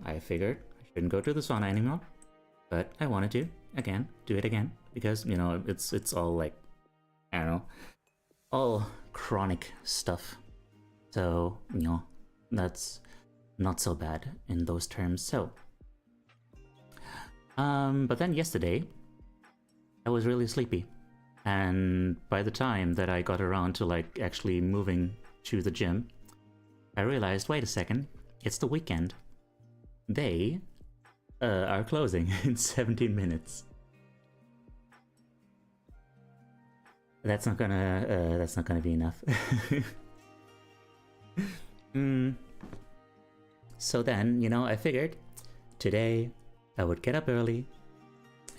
I figured I shouldn't go to the sauna anymore, but I wanted to do it again because you know it's all like, I don't know, all chronic stuff. So you know that's not so bad in those terms. So, but then yesterday I was really sleepy, and by the time that I got around to like actually moving to the gym, I realized, wait a second, it's the weekend. They are closing in 17 minutes. That's not gonna be enough. So then, you know, I figured today I would get up early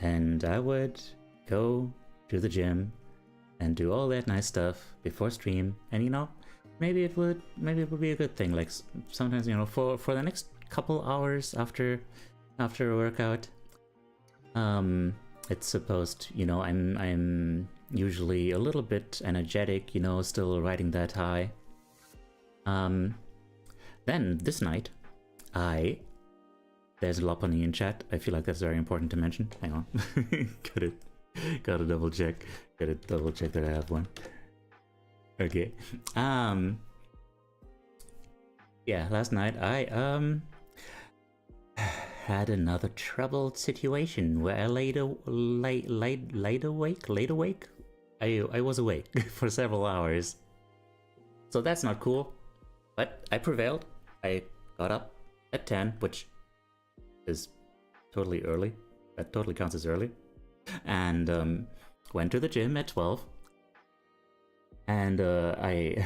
and I would go to the gym and do all that nice stuff before stream, and you know, maybe it would be a good thing. Like sometimes, you know, for the next couple hours after a workout, it's supposed, you know, I'm usually a little bit energetic, you know, still riding that high. Then this night, there's a Lopunny in chat. I feel like that's very important to mention. Hang on, gotta double check. Gotta double check that I have one. Okay. Yeah, last night I had another troubled situation where I laid awake. I was awake for several hours. So that's not cool. But I prevailed. I got up at 10, which is totally early. That totally counts as early. And went to the gym at 12. And I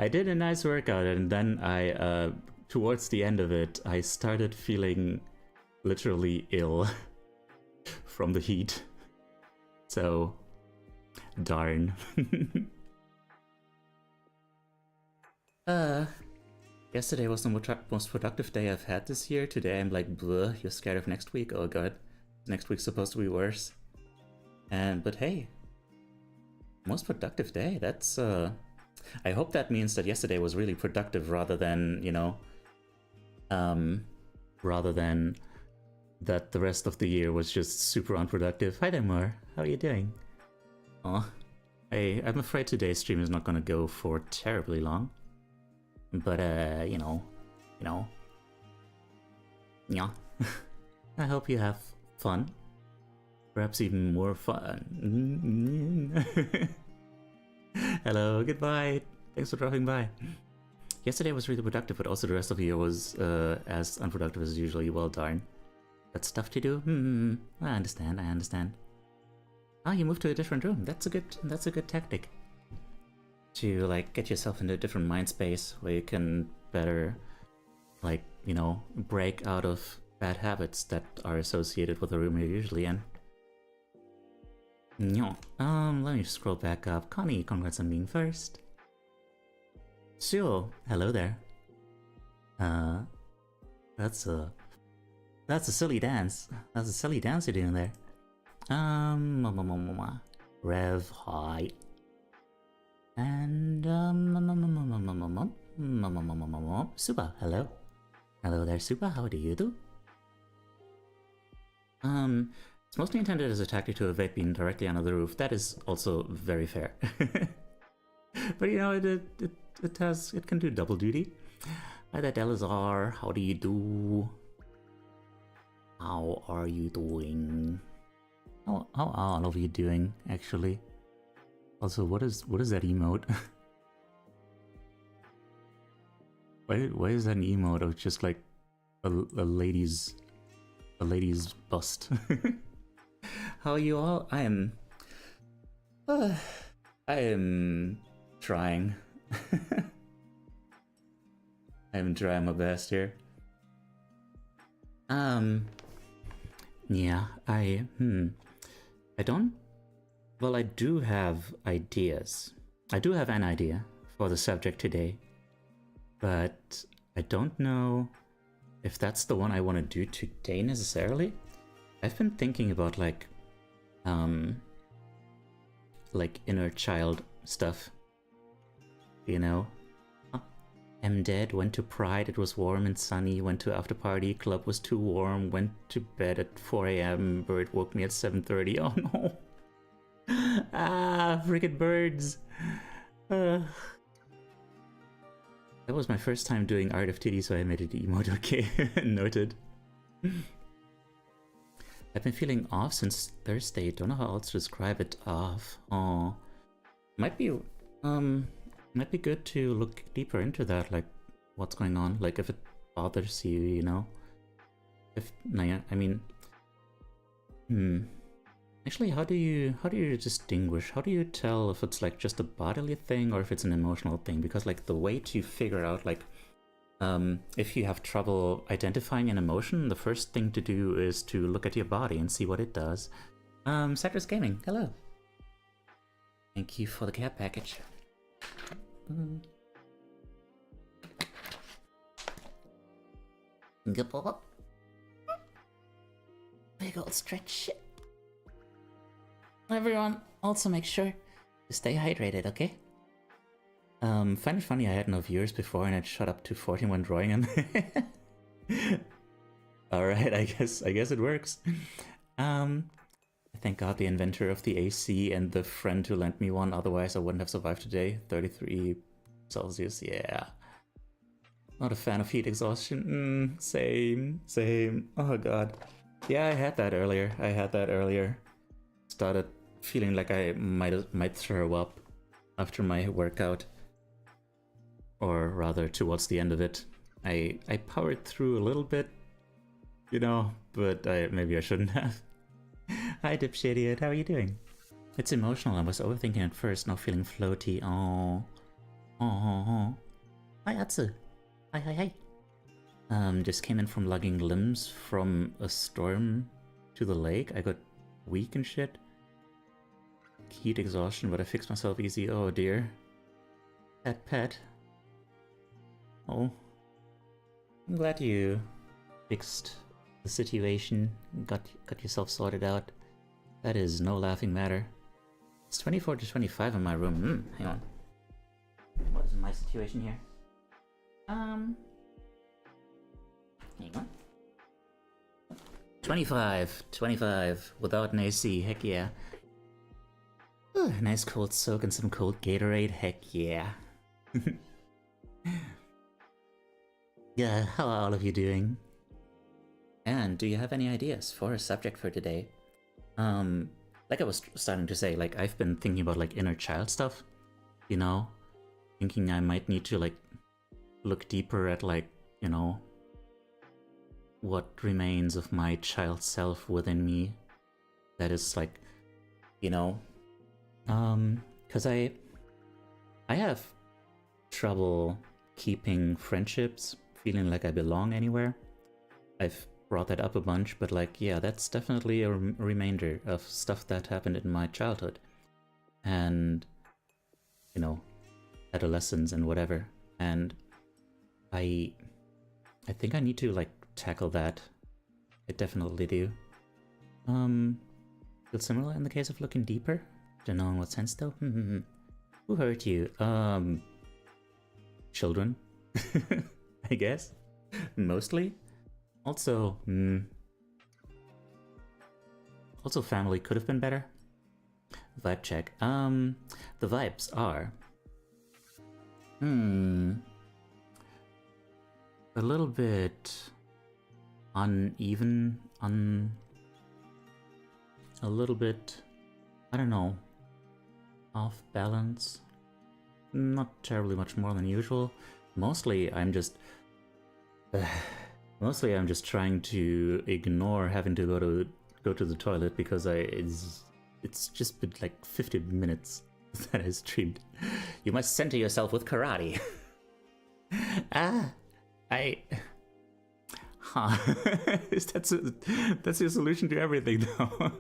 did a nice workout, and then I towards the end of it, I started feeling literally ill from the heat. So, darn. Yesterday was the most productive day I've had this year. Today I'm like, bleh, you're scared of next week? Oh god, next week's supposed to be worse. But hey, most productive day, that's, I hope that means that yesterday was really productive rather than, you know, rather than that the rest of the year was just super unproductive. Hi there, Mar. How are you doing? Aw. I'm afraid today's stream is not gonna go for terribly long. But, you know. Yeah. I hope you have fun. Perhaps even more fun. Hello, goodbye. Thanks for dropping by. Yesterday was really productive, but also the rest of the year was as unproductive as usually. Well, darn. That's stuff to do? I understand. Oh, you moved to a different room. That's a good tactic. To, like, get yourself into a different mind space where you can better, like, you know, break out of bad habits that are associated with the room you're usually in. Let me scroll back up. Connie, congrats on being first. Sure, hello there. That's a silly dance. That's a silly dance you're doing there. Rev, hi. And, Suba, hello. Hello there, Suba, how do you do? It's mostly intended as a tactic to evade being directly under the roof. That is also very fair. But you know, it can do double duty. Hi there, Delazar, how do you do? How are you doing? How are all of you doing, actually? Also, what is that emote? Why is that an emote of just like a lady's bust? How are you all? I am trying. I'm trying my best here. Yeah, I don't. Well, I do have ideas. I do have an idea for the subject today, but I don't know if that's the one I want to do today necessarily. I've been thinking about like inner child stuff, you know? am dead, went to Pride, it was warm and sunny, went to after party, club was too warm, went to bed at 4 a.m, bird woke me at 7:30. Oh no. Ah, friggin' birds. That was my first time doing Art of Titty, so I made it emote. Okay, noted. I've been feeling off since Thursday. Don't know how else to describe it. Off. Oh, might be good to look deeper into that. Like, what's going on? Like, if it bothers you, you know. If I mean, Actually, how do you distinguish? How do you tell if it's like just a bodily thing or if it's an emotional thing? Because like the way to figure out like if you have trouble identifying an emotion, the first thing to do is to look at your body and see what it does. Citrus Gaming, hello. Thank you for the care package. Big old stretch. Everyone, also make sure to stay hydrated, okay? Find it funny I had no viewers before and it shot up to 14 when drawing them. Alright, I guess it works. Thank God the inventor of the AC and the friend who lent me one, otherwise I wouldn't have survived today. 33 Celsius, yeah. Not a fan of heat exhaustion. Same. Oh god. Yeah, I had that earlier. Started feeling like I might throw up after my workout, or rather towards the end of it. I powered through a little bit, you know, but maybe I shouldn't have. Hi Dipshit, how are you doing? It's emotional. I was overthinking at first, now feeling floaty. Oh. Hi Atsu. Hi. Just came in from lugging limbs from a storm to the lake. I got weak and shit. Heat exhaustion, but I fixed myself easy. Oh dear. Pet. Oh. I'm glad you fixed the situation. Got yourself sorted out. That is no laughing matter. It's 24 to 25 in my room. Hang on. What is my situation here? Hang on. 25 without an AC, heck yeah. Ooh, nice cold soak and some cold Gatorade, heck yeah. Yeah, how are all of you doing? And do you have any ideas for a subject for today? Like I was starting to say, like I've been thinking about like inner child stuff, you know? Thinking I might need to like look deeper at like, you know, what remains of my child self within me that is like, you know, because I have trouble keeping friendships, feeling like I belong anywhere. I've brought that up a bunch, but like, yeah, that's definitely a remainder of stuff that happened in my childhood and, you know, adolescence and whatever. And I think I need to like tackle that. I definitely do. Feel similar in the case of looking deeper? Don't know in what sense though. Who hurt you? Children, I guess. Mostly. Also, also family could have been better. Vibe check. The vibes are a little bit uneven, a little bit, I don't know, off balance. Not terribly much more than usual. Mostly I'm just trying to ignore having to go to the toilet because it's just been like 50 minutes that I streamed. You must center yourself with karate. That's your solution to everything though.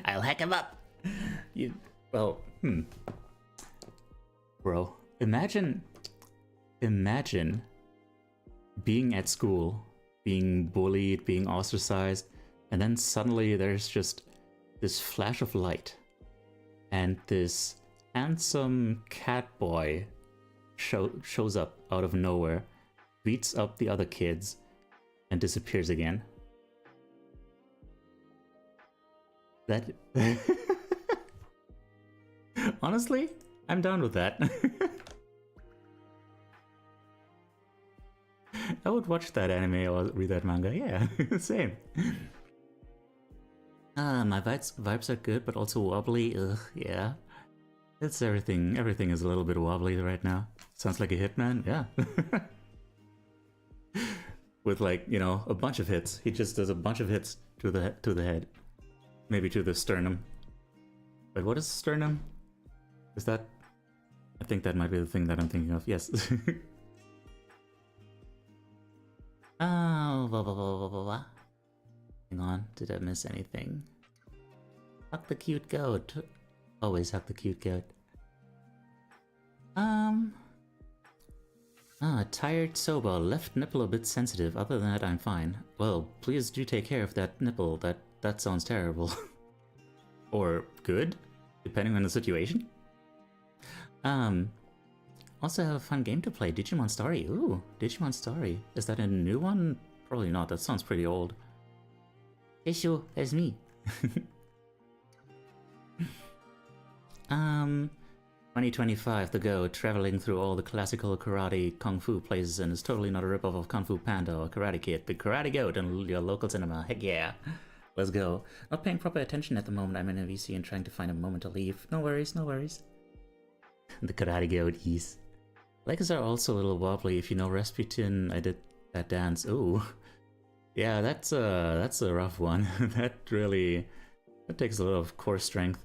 I'll hack him up. Bro, imagine being at school, being bullied, being ostracized, and then suddenly there's just this flash of light and this handsome cat boy shows up out of nowhere, beats up the other kids, and disappears again. That... Honestly, I'm down with that. I would watch that anime or read that manga, yeah, same. My vibes are good, but also wobbly, ugh, yeah. It's everything is a little bit wobbly right now. Sounds like a hitman, yeah. With like, you know, a bunch of hits. He just does a bunch of hits to the head. Maybe to the sternum. Wait, what is sternum? Is that... I think that might be the thing that I'm thinking of, yes. Oh, blah, blah, blah, blah, blah, blah. Hang on, did I miss anything? Hug the cute goat. Always hug the cute goat. Tired soba, left nipple a bit sensitive, other than that I'm fine. Well, please do take care of that nipple, that sounds terrible. Or good, depending on the situation. Also have a fun game to play, Digimon Story. Ooh, Digimon Story. Is that a new one? Probably not, that sounds pretty old. Hey Shu, there's me. 2025 to go, traveling through all the classical karate kung fu places, and it's totally not a ripoff of Kung Fu Panda or Karate Kid, but Karate Goat and your local cinema. Heck yeah. Let's go. Not paying proper attention at the moment, I'm in a VC and trying to find a moment to leave. No worries, no worries. The Karate Goat is. Legs are also a little wobbly. If you know Rasputin, I did that dance. Ooh. Yeah, that's a rough one. That takes a lot of core strength.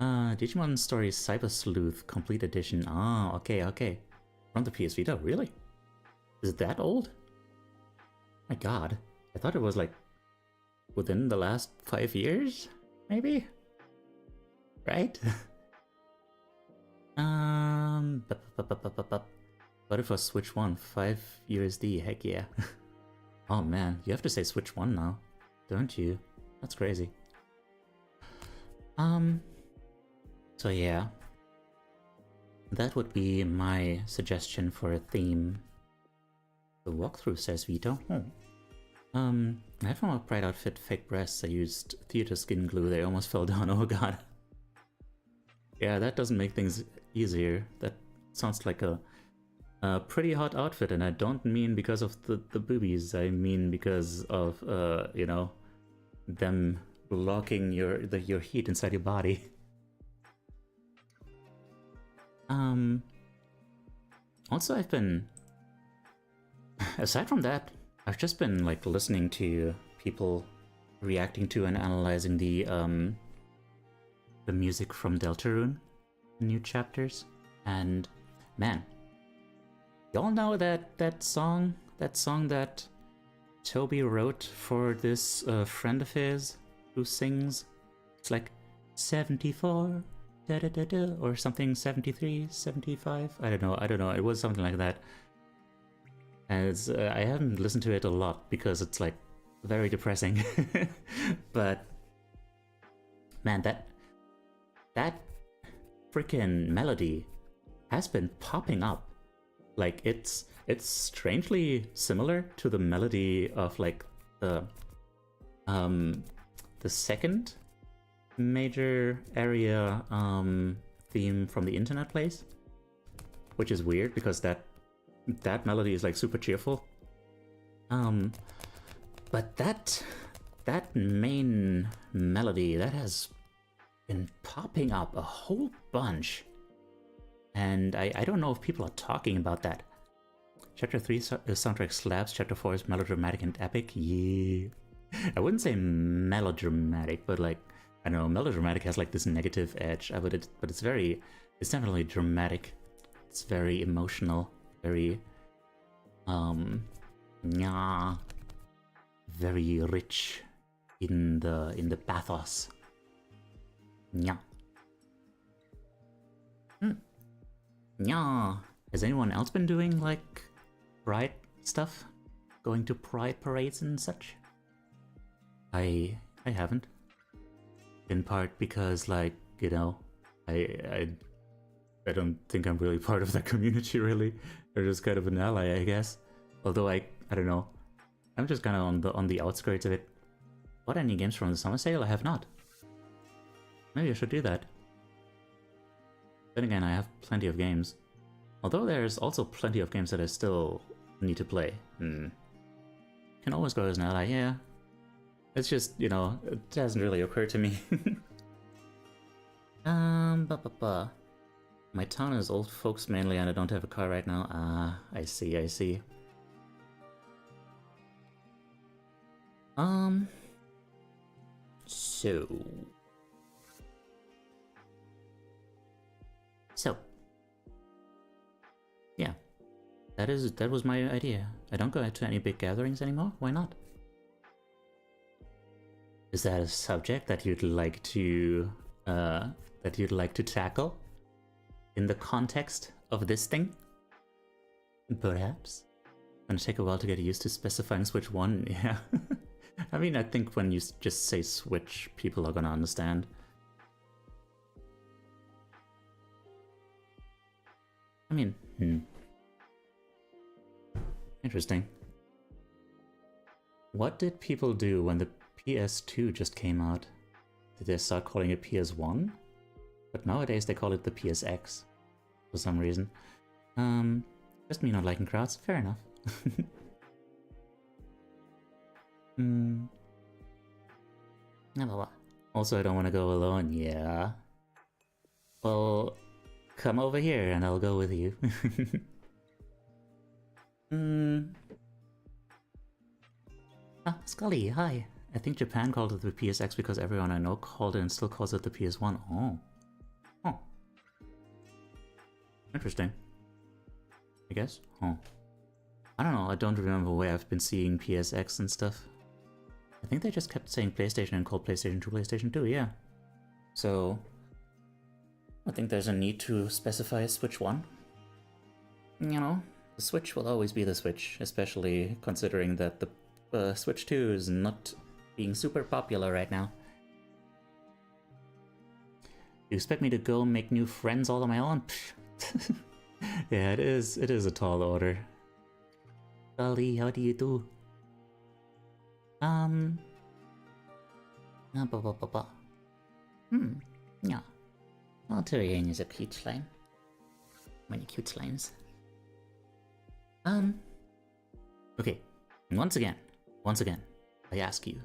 Digimon Story Cyber Sleuth Complete Edition. Ah, okay. From the PS Vita, really? Is it that old? My god. I thought it was like within the last 5 years, maybe? Right? What if I Switch 1? 5 USD, heck yeah. Oh man, you have to say Switch 1 now, don't you? That's crazy. So yeah. That would be my suggestion for a theme. The walkthrough, says Vito. I have from a Pride outfit fake breasts. I used theater skin glue, they almost fell down, oh god. Yeah, that doesn't make things easier. That sounds like a pretty hot outfit, and I don't mean because of the boobies, I mean because of, you know, them blocking your heat inside your body. Also, aside from that, I've just been like listening to people reacting to and analyzing the music from Deltarune, new chapters, and man, y'all know that song that Toby wrote for this friend of his who sings. It's like 74 da da da da or something, 73, 75. I don't know. It was something like that. As I haven't listened to it a lot because it's like very depressing. But man, that freaking melody has been popping up. Like it's strangely similar to the melody of like the second major area theme from the Internet Place, which is weird because that melody is like super cheerful. But that main melody that has been popping up a whole bunch, and I don't know if people are talking about that. Chapter 3 soundtrack slaps, Chapter 4 is melodramatic and epic. Yeah. I wouldn't say melodramatic, but like, I don't know, melodramatic has like this negative edge, but it's definitely dramatic. It's very emotional, very very rich in the pathos. Has anyone else been doing like pride stuff? Going to pride parades and such? I haven't. In part because, like, you know, I I don't think I'm really part of that community, really. They're just kind of an ally, I guess. Although I don't know. I'm just kind of on the outskirts of it. Bought any games from the summer sale? I have not. Maybe I should do that. Then again, I have plenty of games. Although there's also plenty of games that I still need to play. Can always go as an ally, yeah. It's just, you know, it hasn't really occurred to me. My town is old folks mainly and I don't have a car right now. Ah, I see, I see. So. Yeah. That was my idea. I don't go to any big gatherings anymore. Why not? Is that a subject that you'd like to tackle in the context of this thing? Perhaps. Gonna take a while to get used to specifying Switch 1, yeah. I mean, I think when you just say Switch, people are gonna understand. I mean, Interesting. What did people do when the PS2 just came out? Did they start calling it PS1? But nowadays they call it the PSX for some reason. Just me not liking crowds, fair enough. Also, I don't want to go alone, yeah. Well, come over here and I'll go with you. Ah, Scully, hi. I think Japan called it the PSX because everyone I know called it and still calls it the PS1. Oh. Oh. Interesting. I guess? Oh. I don't know, I don't remember where I've been seeing PSX and stuff. I think they just kept saying PlayStation and called PlayStation 2 PlayStation 2, yeah. So, I think there's a need to specify a Switch 1. You know, the Switch will always be the Switch, especially considering that the Switch 2 is not being super popular right now. You expect me to go make new friends all on my own? Yeah, it is a tall order. Dolly, how do you do? Yeah. Alterian is a cute slime. Many cute slimes. Okay. Once again, I ask you.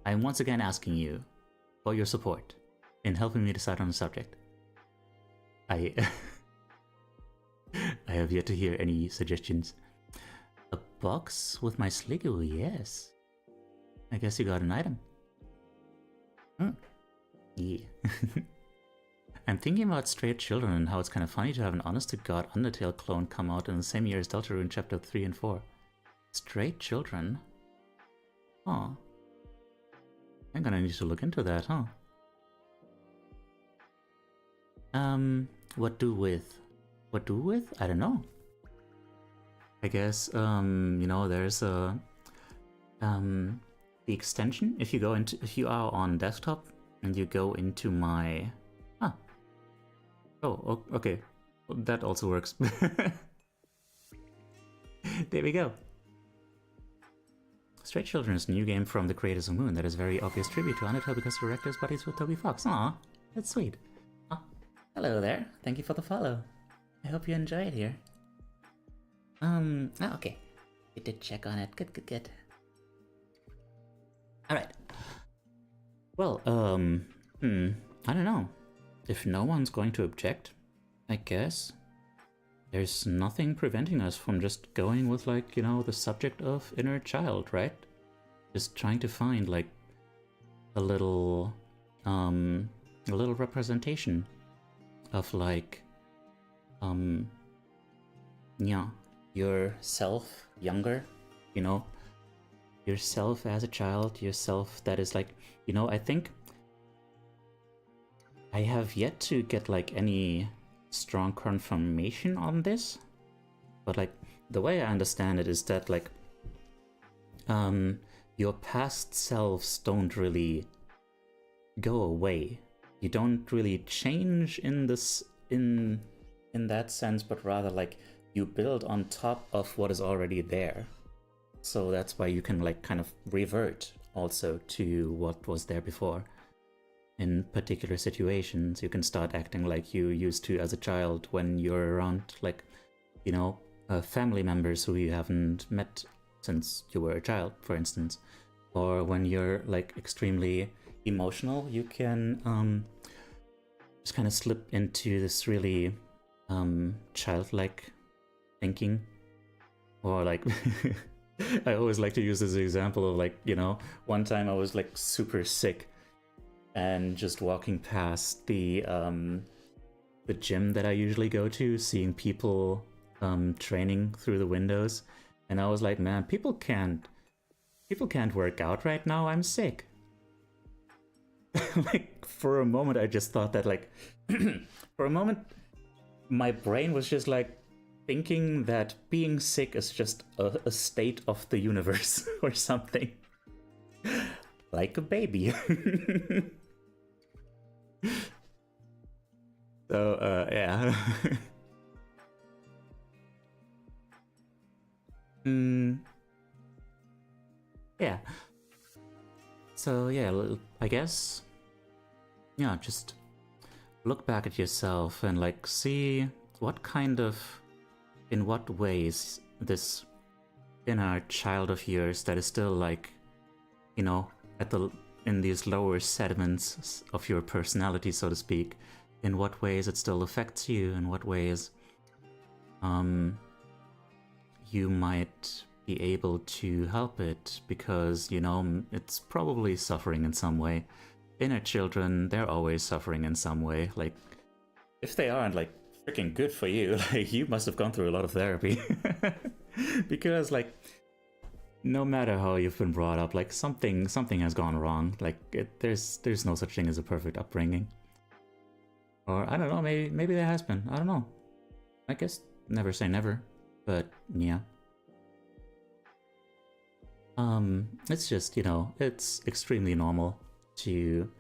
I am once again asking you for your support in helping me decide on the subject. I have yet to hear any suggestions. A box with my Sliggoo, yes. I guess you got an item. Yeah. I'm thinking about Straight Children and how it's kind of funny to have an honest-to-God Undertale clone come out in the same year as Deltarune Chapter 3 and 4. Straight Children? Huh. I'm gonna need to look into that, huh? What do with? What do with? I don't know. I guess, you know, there's a, the extension. If you are on desktop and you go into my, oh, okay, well, that also works. There we go. Straight Children is a new game from the creators of Moon that is very obvious tribute to Undertale because the director is buddies with Toby Fox. Aw, that's sweet. Oh, hello there. Thank you for the follow. I hope you enjoy it here. Oh, okay. You did check on it. Good. Alright. Well, I don't know. If no one's going to object, I guess there's nothing preventing us from just going with, like, you know, the subject of inner child, right? Just trying to find, like, a little representation of, like, yeah, yourself younger, you know, yourself as a child, yourself that is, like, you know, I think I have yet to get, like, any strong confirmation on this, but, like, the way I understand it is that, like, your past selves don't really go away. You don't really change in in that sense, but rather like you build on top of what is already there. So that's why you can like kind of revert also to what was there before. In particular situations, you can start acting like you used to as a child when you're around, like, you know, family members who you haven't met since you were a child, for instance. Or when you're like extremely emotional, you can just kind of slip into this really childlike thinking. Or like I always like to use this example of like, you know, one time I was like super sick and just walking past the gym that I usually go to, seeing people training through the windows, and I was like, man, people can't work out right now, I'm sick. Like for a moment I just thought that, like for a moment my brain was just like thinking that being sick is just a state of the universe or something. Like a baby. So, yeah. Yeah. So, yeah, I guess, yeah, just look back at yourself and, like, see what kind of, in what ways this inner child of yours that is still, like, you know, in these lower sediments of your personality, so to speak, in what ways it still affects you, in what ways you might be able to help it, because, you know, it's probably suffering in some way. Inner children, they're always suffering in some way. Like, if they aren't, like, freaking good for you, like, you must have gone through a lot of therapy. Because, like, no matter how you've been brought up, like, something has gone wrong. Like, there's no such thing as a perfect upbringing. Or, I don't know, maybe there has been. I don't know. I guess never say never. But, yeah. It's just, you know, it's extremely normal to,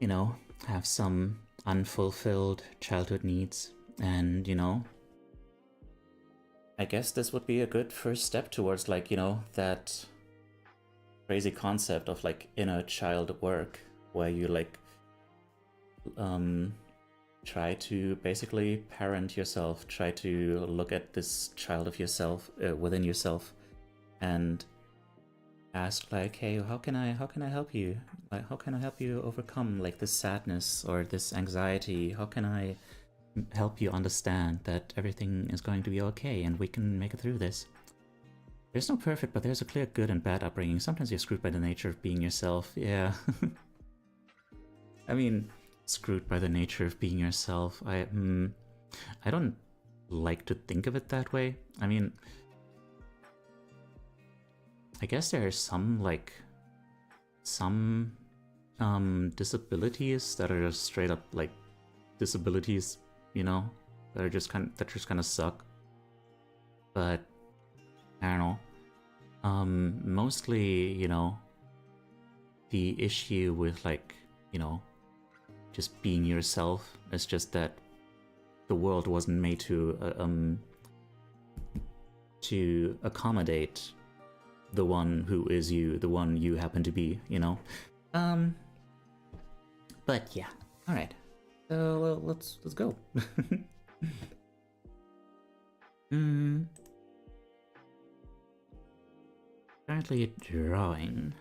you know, have some unfulfilled childhood needs. And, you know, I guess this would be a good first step towards, like, you know, that crazy concept of, like, inner child work, where you, like, try to basically parent yourself, try to look at this child of yourself, within yourself, and ask, like, hey, how can I help you? Like, how can I help you overcome, like, this sadness or this anxiety? How can I help you understand that everything is going to be okay and we can make it through this? There's no perfect, but there's a clear good and bad upbringing. Sometimes you're screwed by the nature of being yourself. Yeah. I mean, screwed by the nature of being yourself. I don't like to think of it that way. I mean, I guess there are some, like, disabilities that are just straight up, like, disabilities, you know, that just kind of suck. But I don't know. Mostly, you know, the issue with, like, you know, just being yourself is just that the world wasn't made to accommodate the one who is you, the one you happen to be, you know? But yeah, alright. So let's go. Currently drawing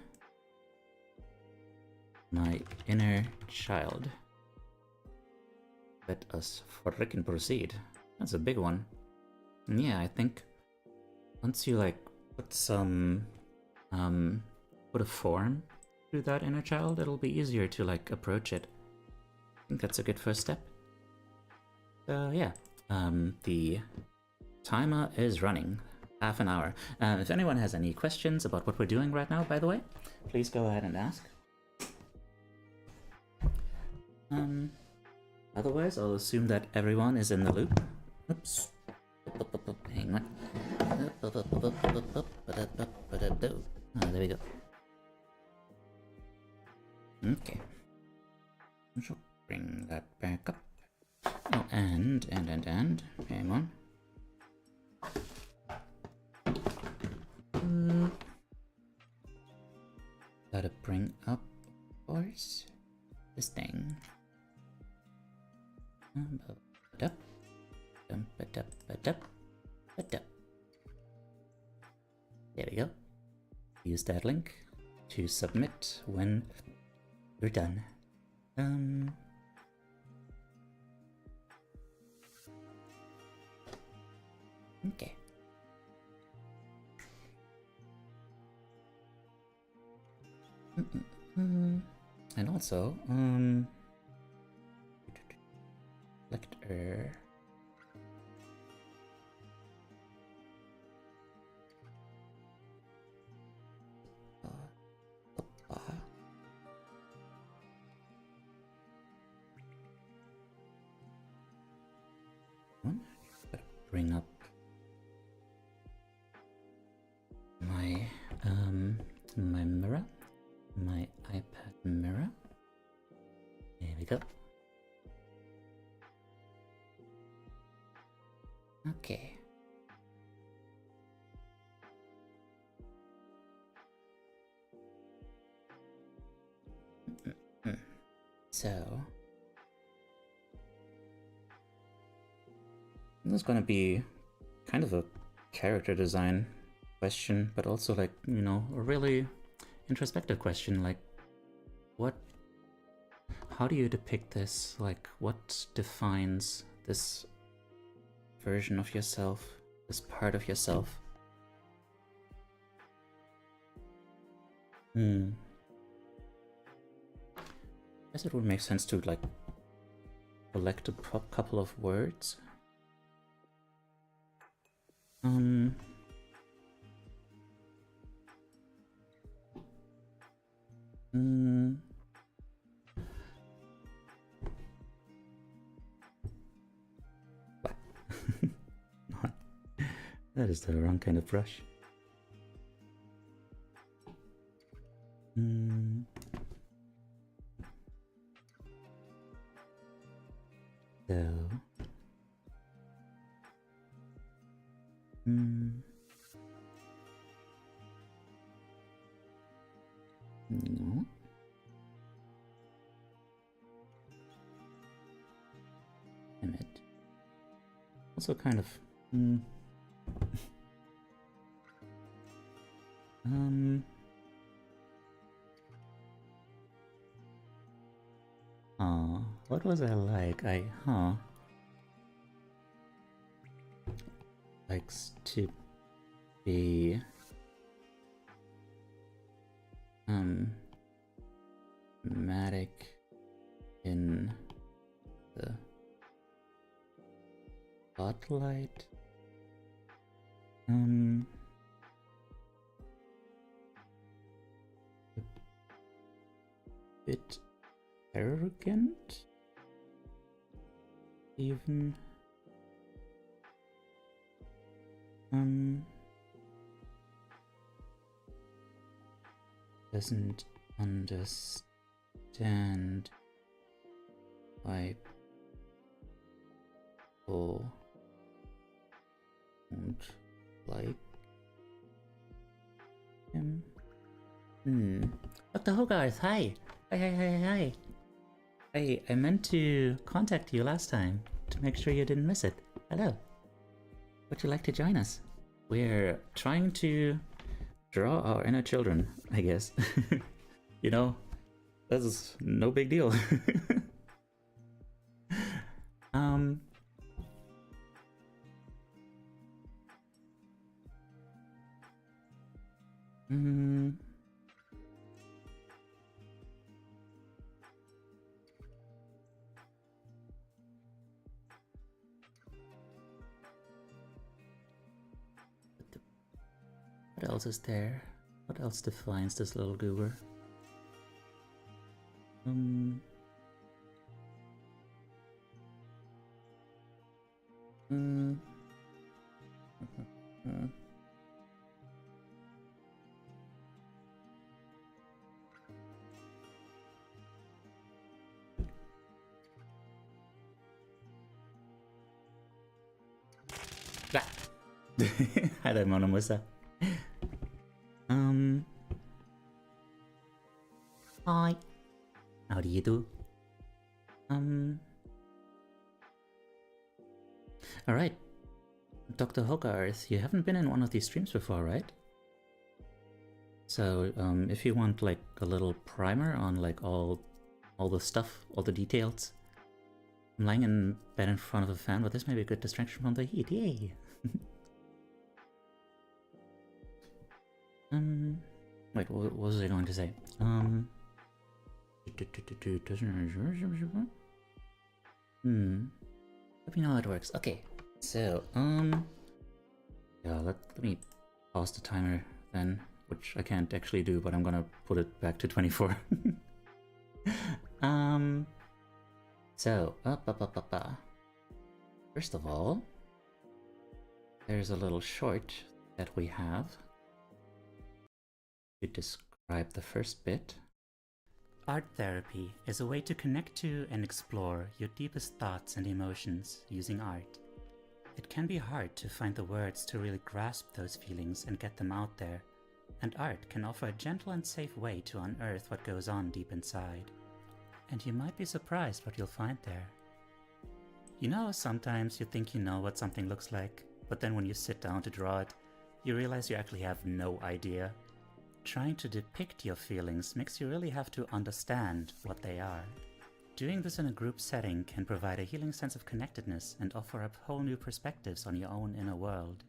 my inner child. Let us frickin' proceed. That's a big one. And yeah, I think once you, like, put a form to that inner child, it'll be easier to, like, approach it. I think that's a good first step. So yeah, the timer is running. Half an hour. If anyone has any questions about what we're doing right now, by the way, please go ahead and ask. Otherwise, I'll assume that everyone is in the loop. Oops. Hang on. Oh, there we go. Okay. I shall bring that back up. Oh, and, hang on. Gotta bring up, of course, this thing. There we go. Use that link to submit when you're done. Okay. And also, selector. Bring up my my mirror, my iPad mirror. There we go. Okay. So this is gonna be kind of a character design question, but also like, you know, a really introspective question, like how do you depict this? Like, what defines this version of yourself, this part of yourself? I guess it would make sense to like collect a couple of words. What? That is the wrong kind of brush. So, no. Damn it. Also kind of, what was I like? Likes to be dramatic in the spotlight. A bit arrogant, even. Doesn't understand why people don't like him. Dr. Hogarth, hi! Hi. I meant to contact you last time to make sure you didn't miss it. Hello. Would you like to join us? We're trying to draw our inner children, I guess. You know, that's no big deal. What else is there? What else defines this little goober? Hi there, Mona Musa. Hi. How do you do? Alright. Dr. Hogarth, you haven't been in one of these streams before, right? So, if you want like a little primer on like all the stuff, all the details. I'm lying in bed in front of a fan, but this may be a good distraction from the heat. Yay! Wait, what was I going to say? Let me know how it works. Okay, so, yeah, let me pause the timer then, which I can't actually do, but I'm gonna put it back to 24. So, first of all, there's a little short that we have to describe the first bit. Art therapy is a way to connect to and explore your deepest thoughts and emotions using art. It can be hard to find the words to really grasp those feelings and get them out there, and art can offer a gentle and safe way to unearth what goes on deep inside. And you might be surprised what you'll find there. You know, sometimes you think you know what something looks like, but then when you sit down to draw it, you realize you actually have no idea. Trying to depict your feelings makes you really have to understand what they are. Doing this in a group setting can provide a healing sense of connectedness and offer up whole new perspectives on your own inner world.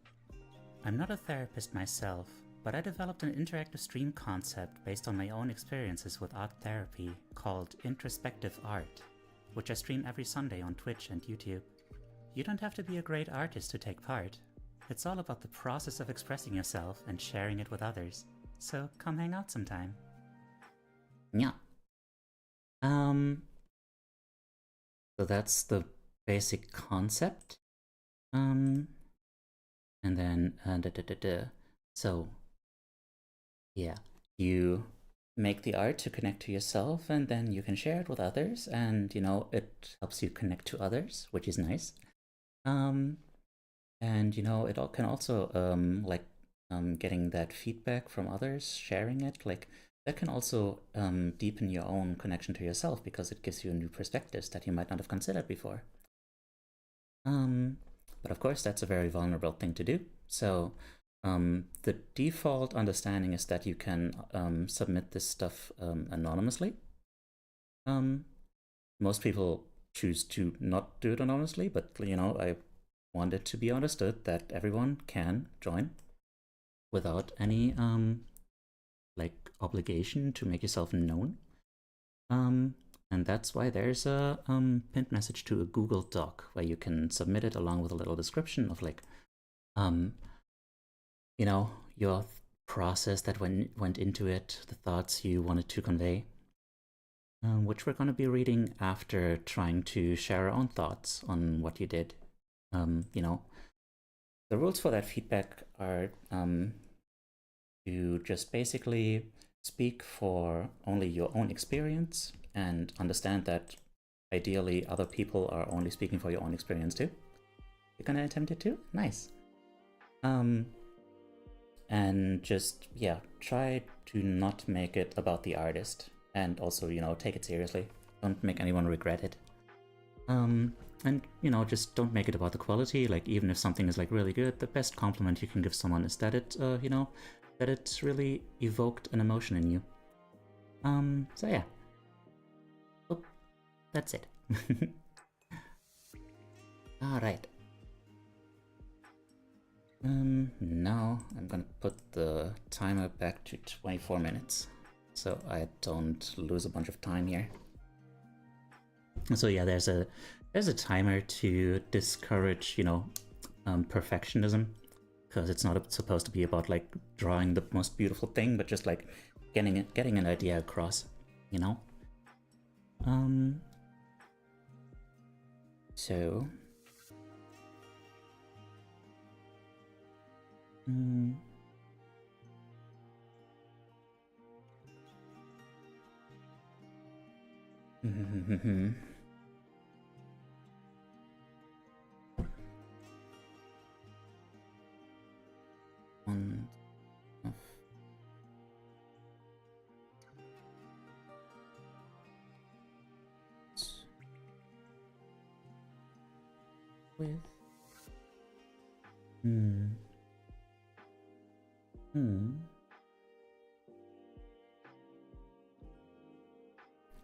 I'm not a therapist myself, but I developed an interactive stream concept based on my own experiences with art therapy called Introspective Art, which I stream every Sunday on Twitch and YouTube. You don't have to be a great artist to take part. It's all about the process of expressing yourself and sharing it with others. So come hang out sometime. Yeah. So that's the basic concept. And then so yeah, you make the art to connect to yourself, and then you can share it with others, and you know, it helps you connect to others, which is nice. And you know, it all can also getting that feedback from others, sharing it, like that can also deepen your own connection to yourself because it gives you new perspectives that you might not have considered before. But of course, that's a very vulnerable thing to do. So the default understanding is that you can submit this stuff anonymously. Most people choose to not do it anonymously, but you know, I want it to be understood that everyone can join without any like obligation to make yourself known. And that's why there's a pinned message to a Google Doc where you can submit it along with a little description of like you know, your process that went into it, the thoughts you wanted to convey, which we're going to be reading after trying to share our own thoughts on what you did. You know, the rules for that feedback are you just basically speak for only your own experience and understand that ideally other people are only speaking for your own experience too. You're gonna attempt it too? Nice. And just, yeah, try to not make it about the artist, and also, you know, take it seriously. Don't make anyone regret it. And, you know, just don't make it about the quality. Like, even if something is like really good, the best compliment you can give someone is that it, you know, that it's really evoked an emotion in you. So yeah. Oh, that's it. Alright. Now I'm gonna put the timer back to 24 minutes, so I don't lose a bunch of time here. So yeah, there's a timer to discourage, you know, perfectionism, because it's not supposed to be about like drawing the most beautiful thing, but just like getting an idea across, you know. So. with? Hmm.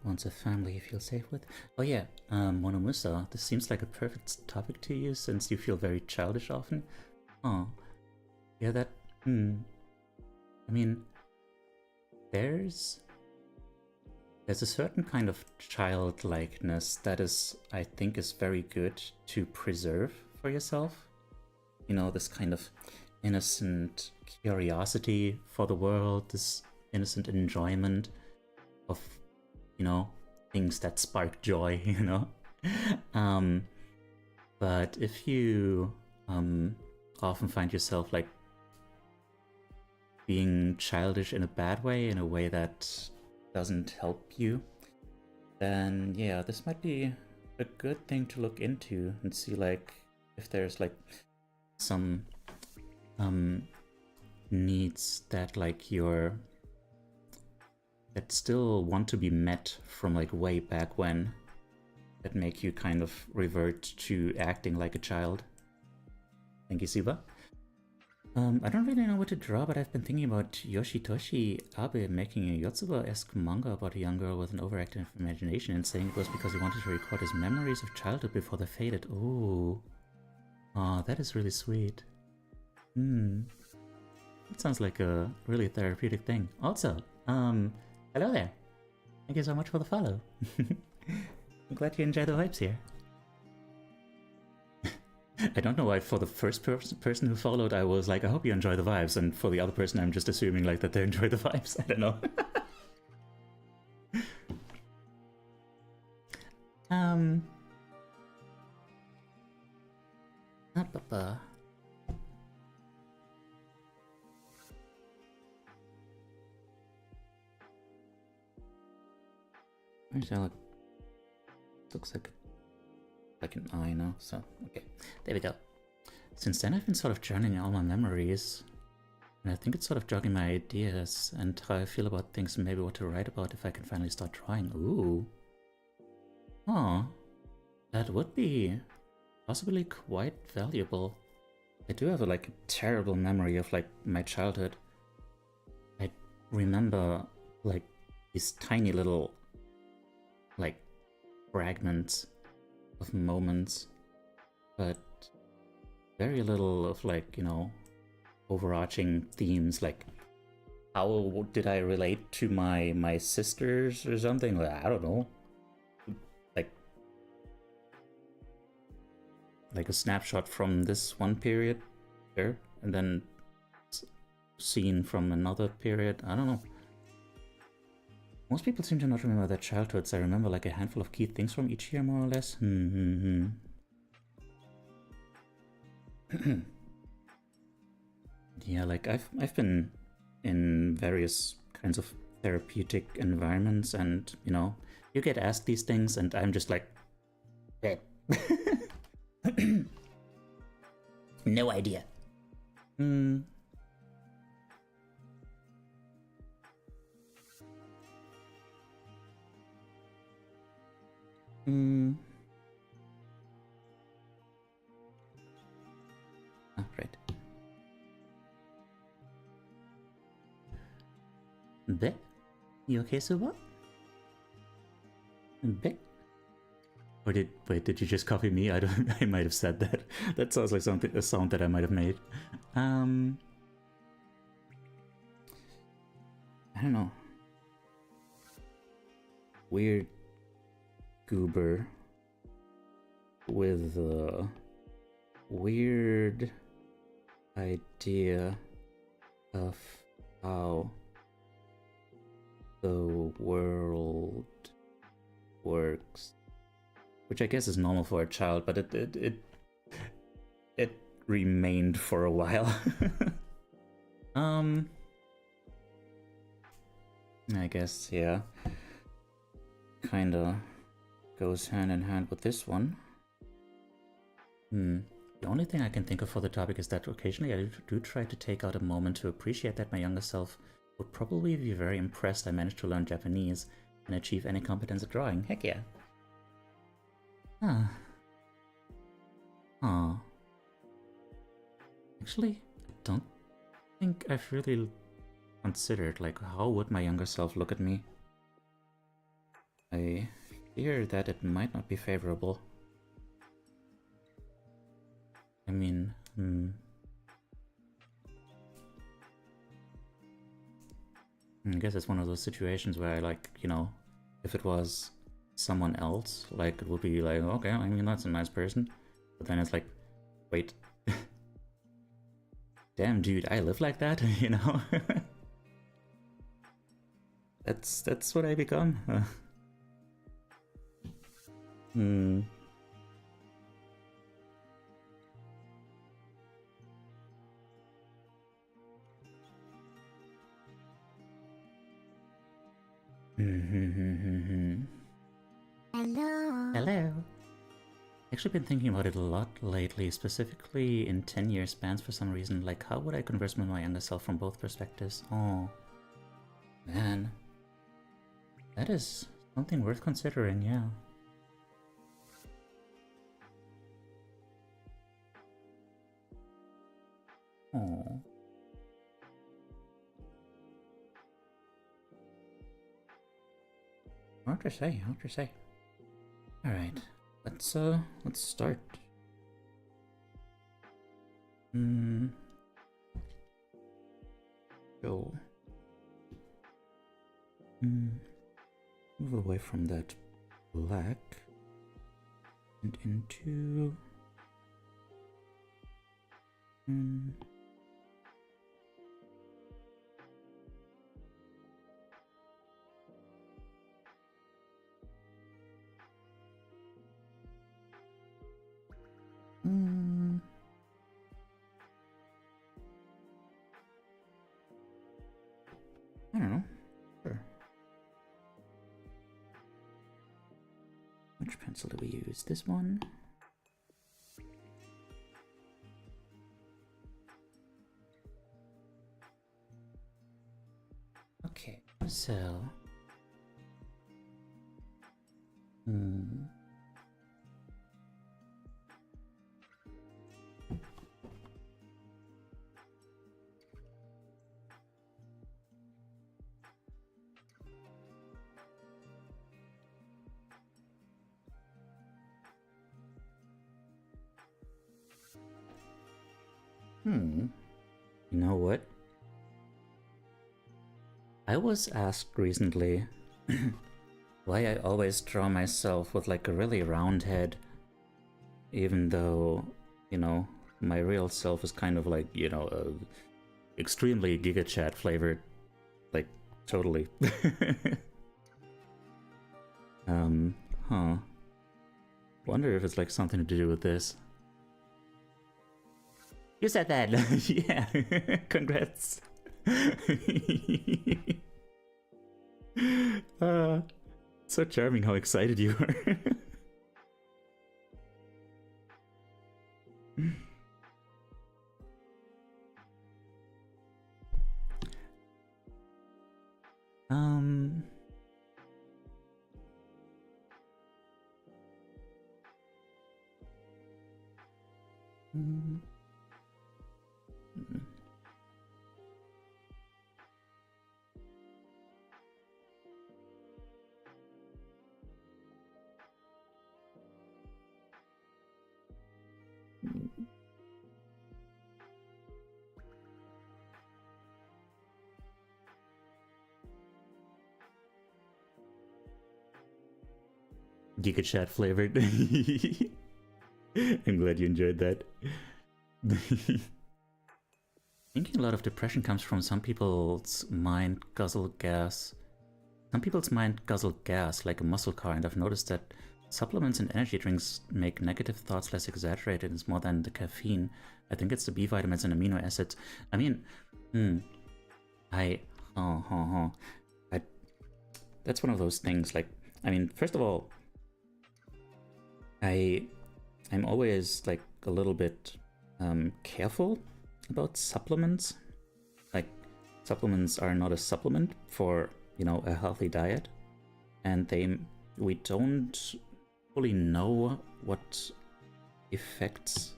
Wants a family you feel safe with? Oh yeah, Monomusa, this seems like a perfect topic to you since you feel very childish often. Oh. Yeah, that... I mean... There's a certain kind of childlikeness that is, I think, is very good to preserve for yourself. You know, this kind of innocent curiosity for the world, this innocent enjoyment of, you know, things that spark joy, you know? But if you often find yourself, like, being childish in a bad way, in a way that doesn't help you, then yeah, this might be a good thing to look into and see, like, if there's, like, some needs that, like, that still want to be met from, like, way back when, that make you kind of revert to acting like a child. Thank you, Siba. I don't really know what to draw, but I've been thinking about Yoshitoshi Abe making a Yotsuba-esque manga about a young girl with an overactive imagination and saying it was because he wanted to record his memories of childhood before they faded. Ooh. Aw, that is really sweet. That sounds like a really therapeutic thing. Also, hello there. Thank you so much for the follow. I'm glad you enjoy the vibes here. I don't know why for the first person who followed I was like, I hope you enjoy the vibes, and for the other person I'm just assuming like that they enjoy the vibes. I don't know. Where's that? Looks like an eye now, so okay, there we go. Since then I've been sort of journaling all my memories, and I think it's sort of jogging my ideas and how I feel about things and maybe what to write about if I can finally start drawing. Ooh. Oh, that would be possibly quite valuable. I do have like a terrible memory of like my childhood. I remember like these tiny little like fragments of moments, but very little of like, you know, overarching themes, like how did I relate to my sisters or something. Like, I don't know, like a snapshot from this one period there, and then scene from another period. I don't know. Most people seem to not remember their childhoods. I remember like a handful of key things from each year, more or less. Yeah, like I've been in various kinds of therapeutic environments, and you know, you get asked these things, and I'm just like, no idea. Oh, right. Be? You okay, Suba? Be? Or did you just copy me? I might have said that. That sounds like a sound that I might have made. I don't know. Weird goober with a weird idea of how the world works, which I guess is normal for a child, but it remained for a while. I guess, yeah, kinda goes hand in hand with this one. The only thing I can think of for the topic is that occasionally I do try to take out a moment to appreciate that my younger self would probably be very impressed I managed to learn Japanese and achieve any competence at drawing. Heck yeah. Huh. Actually, I don't think I've really considered, like, how would my younger self look at me? I fear that it might not be favorable. I mean, I guess it's one of those situations where I, like, you know, if it was someone else, like, it would be like, okay, I mean, that's a nice person. But then it's like, wait. Damn, dude, I live like that, you know? That's what I become. Hello. Hello. Actually been thinking about it a lot lately, specifically in 10-year spans for some reason. Like, how would I converse with my younger self from both perspectives? Oh, man. That is something worth considering, yeah. Oh. Hard to say, hard to say. Alright, let's start. Go. Move away from that black and into I don't know. Sure. Which pencil do we use? This one? Okay, so... You know what? I was asked recently why I always draw myself with like a really round head, even though, you know, my real self is kind of like, you know, extremely Giga Chat flavored, like, totally. Huh. Wonder if it's like something to do with this. You said that! Yeah, congrats. So charming how excited you are. Giga Chat flavored. I'm glad you enjoyed that. Thinking a lot of depression comes from some people's mind guzzle gas. Some people's mind guzzle gas like a muscle car, and I've noticed that supplements and energy drinks make negative thoughts less exaggerated. It's more than the caffeine. I think it's the B vitamins and amino acids. I mean, that's one of those things. Like, I mean, first of all, I'm always like a little bit careful about supplements. Like, supplements are not a supplement for, you know, a healthy diet, and we don't fully know what effects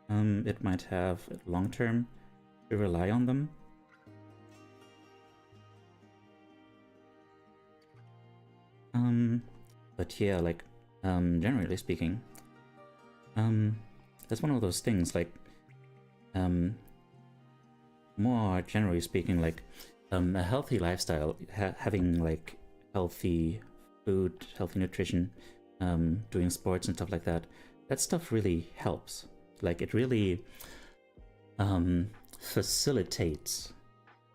it might have long term to rely on them. But yeah, like generally speaking, that's one of those things, like more generally speaking, like a healthy lifestyle, having like healthy food, healthy nutrition, doing sports and stuff like that, that stuff really helps. Like it really facilitates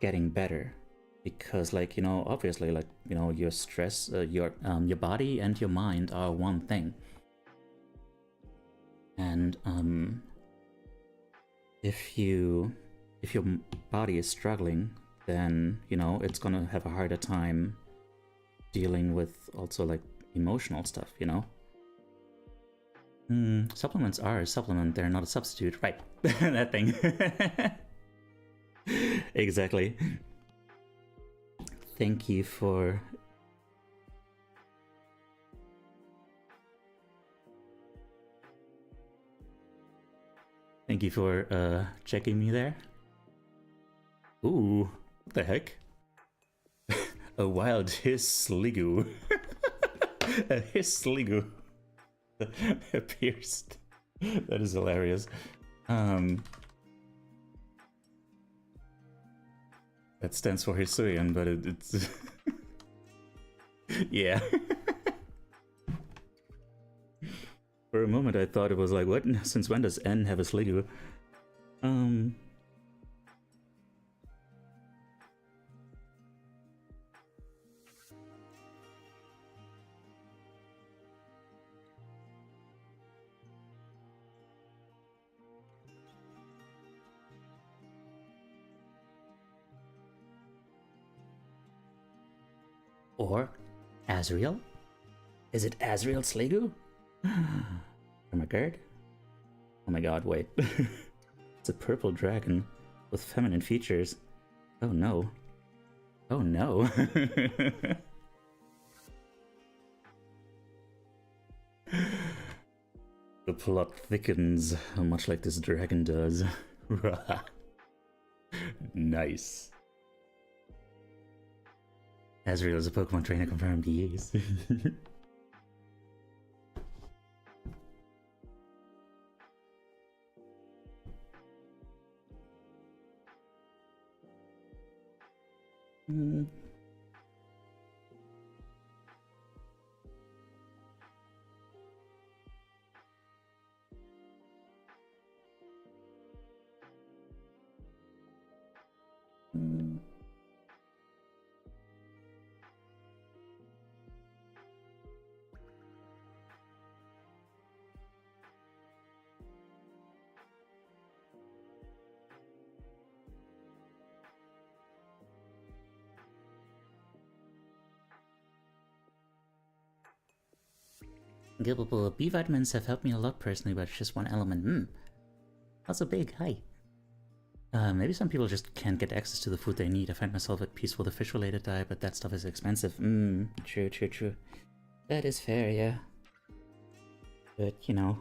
getting better, because like, you know, obviously, like, you know, your stress, your body and your mind are one thing, and if your body is struggling, then, you know, it's gonna have a harder time dealing with also like emotional stuff, you know. Supplements are a supplement, they're not a substitute, right? That thing. Exactly. Thank you for checking me there. Ooh, what the heck? A wild hiss-sligu. A hiss-sligu appears. That is hilarious. That stands for Hisuian, but it's yeah. For a moment I thought it was like, what? Since when does N have a sligu? Or Azrael? Is it Azrael Sligu? Oh my god. Oh my god, wait. It's a purple dragon with feminine features. Oh no. Oh no. The plot thickens, much like this dragon does. Nice. Azrael is a Pokemon trainer confirmed, yes. Gilbable, B vitamins have helped me a lot personally, but it's just one element. Also big, hi. Maybe some people just can't get access to the food they need. I find myself at peace with a fish-related diet, but that stuff is expensive. True. That is fair, yeah. But, you know,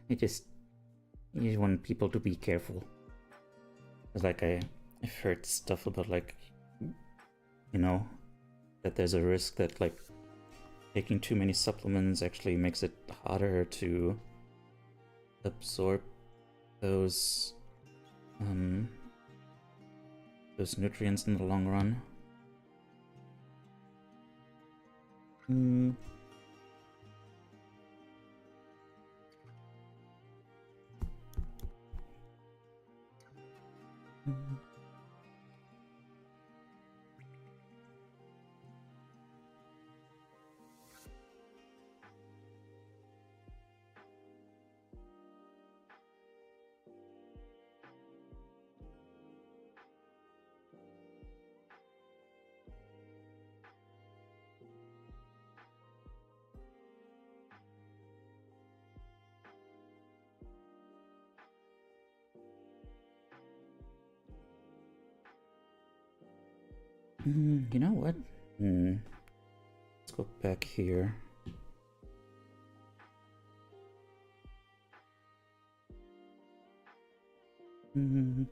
I just want people to be careful. Cause like I've heard stuff about like, you know, that there's a risk that like taking too many supplements actually makes it harder to absorb those nutrients in the long run. You know what? Let's go back here. Mm.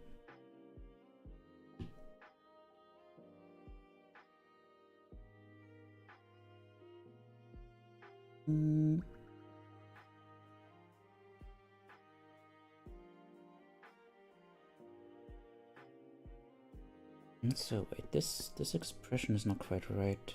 Mm. So wait, this expression is not quite right.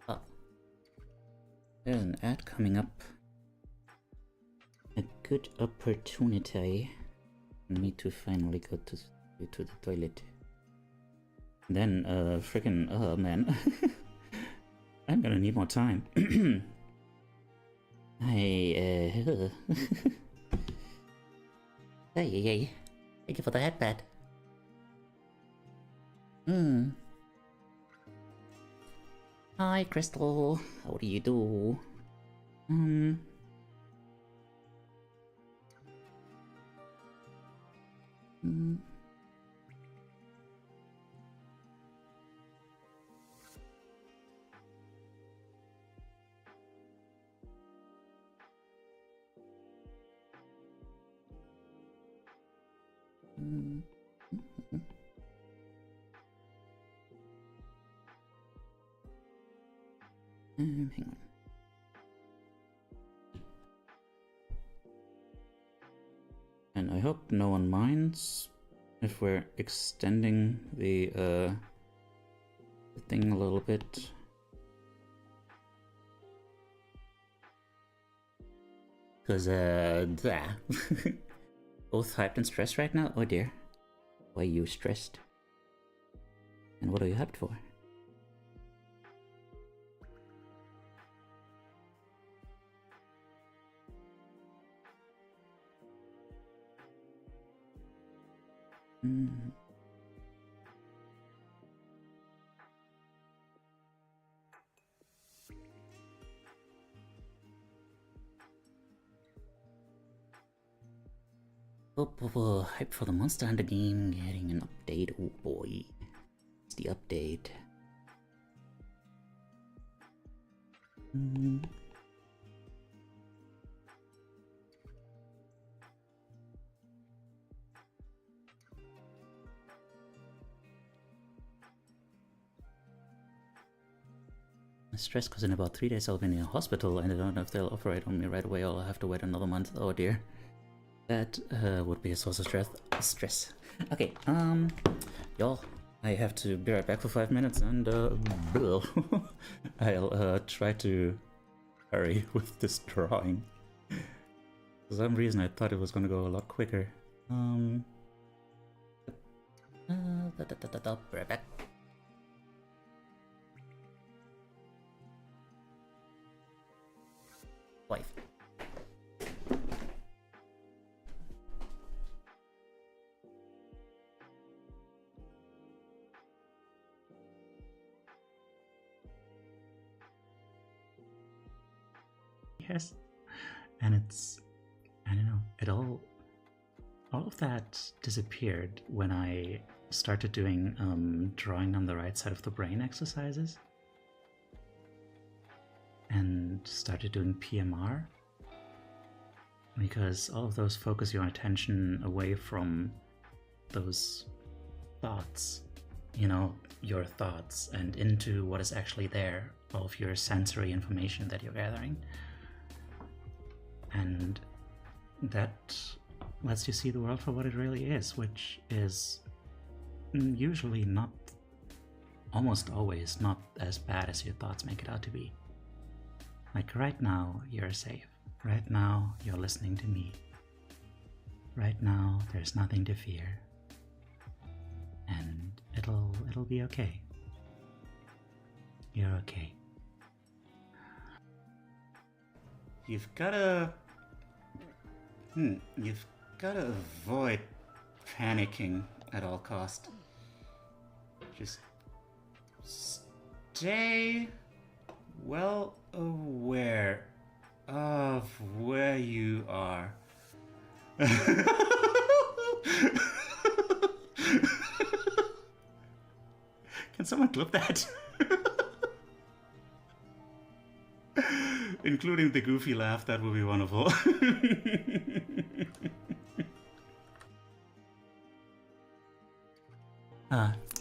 Ah, there's an ad coming up. A good opportunity for me to finally go to the toilet. Then, freaking, oh man, I'm gonna need more time. Hey, hey, thank you for the headband. Hi, Crystal. How do you do? Hang on. And I hope no one minds if we're extending the thing a little bit. Because, both hyped and stressed right now? Oh dear. Why are you stressed? And what are you hyped for? Hype for the Monster Hunter game getting an update. Oh boy. It's the update. I'm stressed because in about 3 days I'll be in a hospital and I don't know if they'll operate on me right away or I'll have to wait another month. Oh dear. That would be a source of stress. Okay, y'all, I have to be right back for 5 minutes and I'll try to hurry with this drawing. For some reason I thought it was gonna go a lot quicker. Be right back. Wife. Yes, and it's, I don't know, all of that disappeared when I started doing drawing on the right side of the brain exercises and started doing PMR, because all of those focus your attention away from those thoughts, you know, your thoughts, and into what is actually there, all of your sensory information that you're gathering. And that lets you see the world for what it really is, which is usually not, almost always not as bad as your thoughts make it out to be. Like right now, you're safe. Right now, you're listening to me. Right now, there's nothing to fear. And it'll be okay. You're okay. You've gotta avoid panicking at all cost. Just stay well away Can someone clip that? Including the goofy laugh, that would be wonderful.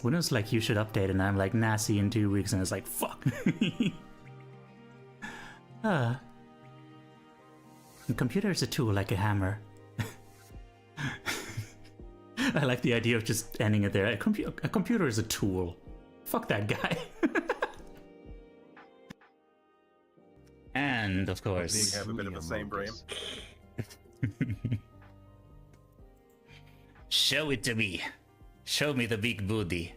When it's like you should update and I'm like, nah, see you in 2 weeks, and it's like, fuck. A computer is a tool like a hammer. I like the idea of just ending it there. A computer is a tool. Fuck that guy. And of course, Being have a bit of the same brain. Show it to me. Show me the big booty.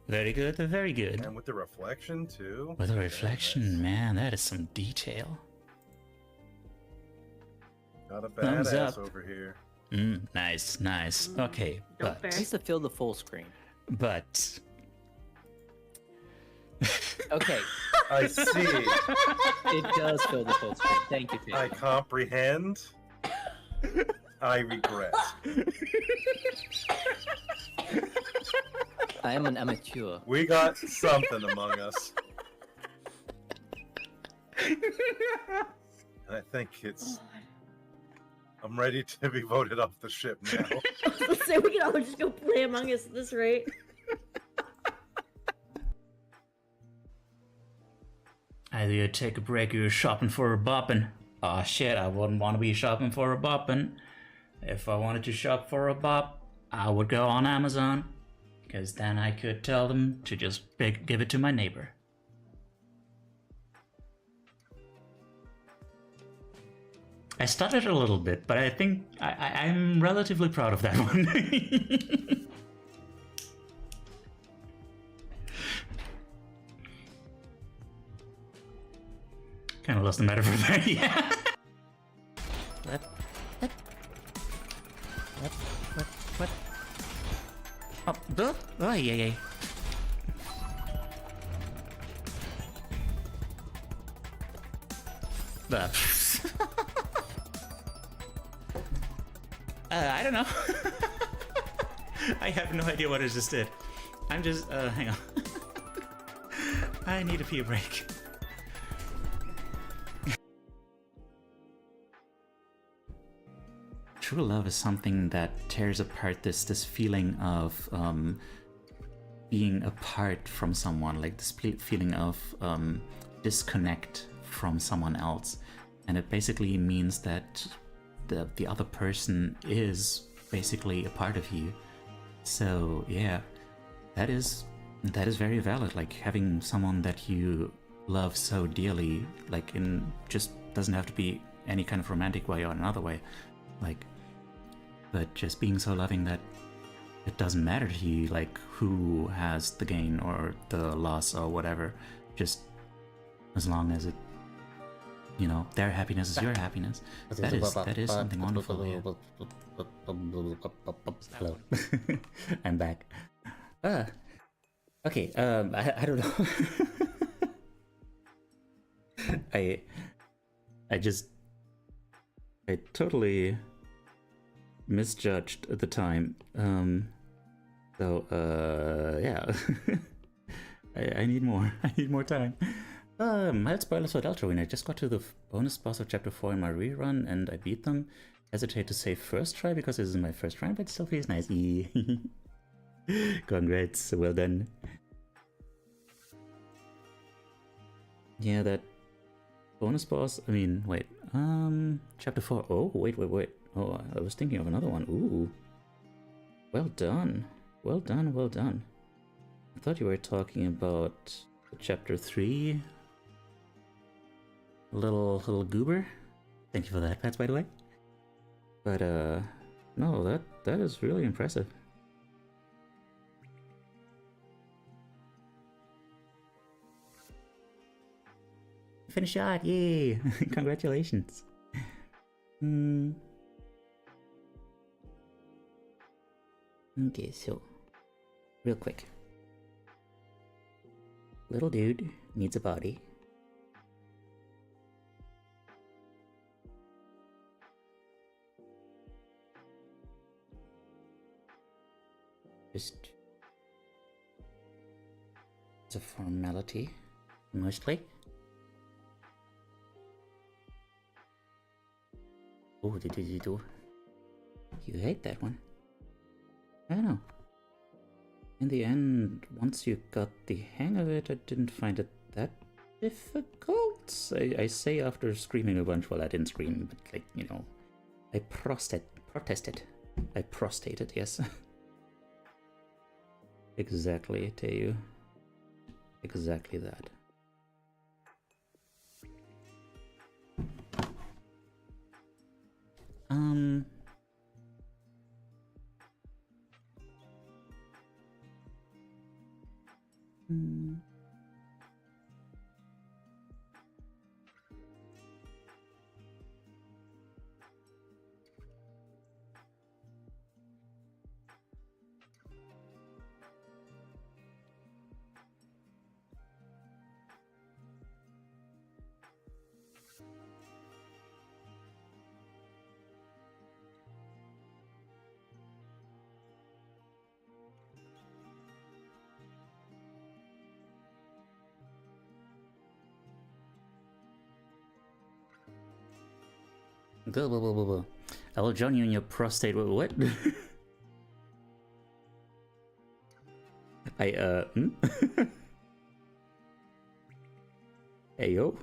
Very good, very good. And with the reflection too. With the reflection, man, that is some detail. Not a Thumbs badass up. over here. Nice, nice. Okay, Don't but It needs to fill the full screen. but Okay, I see. it does fill the full screen. Thank you, I Pete. comprehend. I regret. I am an amateur. We got something among us. And I think it's... I'm ready to be voted off the ship now. Let's say we can all just go play Among Us at this rate. either you take a break or you're shopping for a boppin'. Aw shit, I wouldn't want to be shopping for a boppin'. If I wanted to shop for a bop, I would go on Amazon. Because then I could tell them to just give it to my neighbor. I stuttered a little bit, but I think I'm relatively proud of that one. Kind of lost the metaphor there, yeah. What? Oh, duh. Oh, yeah. I don't know. I have no idea what I just did. I'm just, hang on. I need a pee break. True love is something that tears apart this feeling of being apart from someone, like this feeling of disconnect from someone else, and it basically means that the other person is basically a part of you. So yeah, that is very valid. Like having someone that you love so dearly, like in just doesn't have to be any kind of romantic way or another way, like, but just being so loving that it doesn't matter to you like who has the gain or the loss or whatever, just as long as it, you know, their happiness is your happiness. That is something wonderful. Yeah. Hello. I'm back. Okay, I don't know. I totally misjudged at the time. Yeah. I need more. I need more time. Mild spoilers for Deltarune. I just got to the bonus boss of chapter 4 in my rerun and I beat them. Hesitate to say first try because this is my first try, but it still feels nice. Congrats, well done. Yeah, that bonus boss, I mean, wait, chapter 4, oh, wait. Oh, I was thinking of another one. Ooh. Well done. Well done. I thought you were talking about chapter 3. Little goober. Thank you for that, Pats, by the way. But, no, that is really impressive. Finish shot, yay! Congratulations. Okay, so, real quick. Little dude needs a body. Just it's a formality, mostly. Oh, you hate that one. I don't know. In the end, once you got the hang of it, I didn't find it that difficult. I say after screaming a bunch. Well, I didn't scream, but like, you know, I protested. I prostated, yes. Exactly, Teu. Exactly that. Blah, blah, blah, blah, blah. I will join you in your prostate. What? Hey, yo.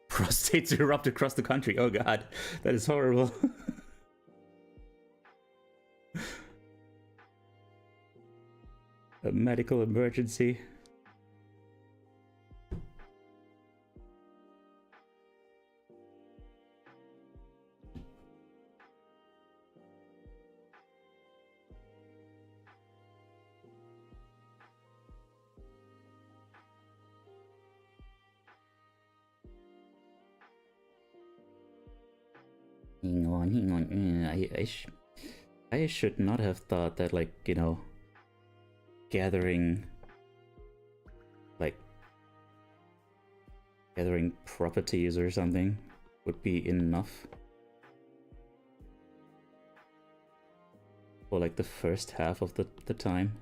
Prostates erupt across the country. Oh god, that is horrible. A medical emergency. Hang on. I should not have thought that, like, you know, gathering properties or something would be enough for like the first half of the time.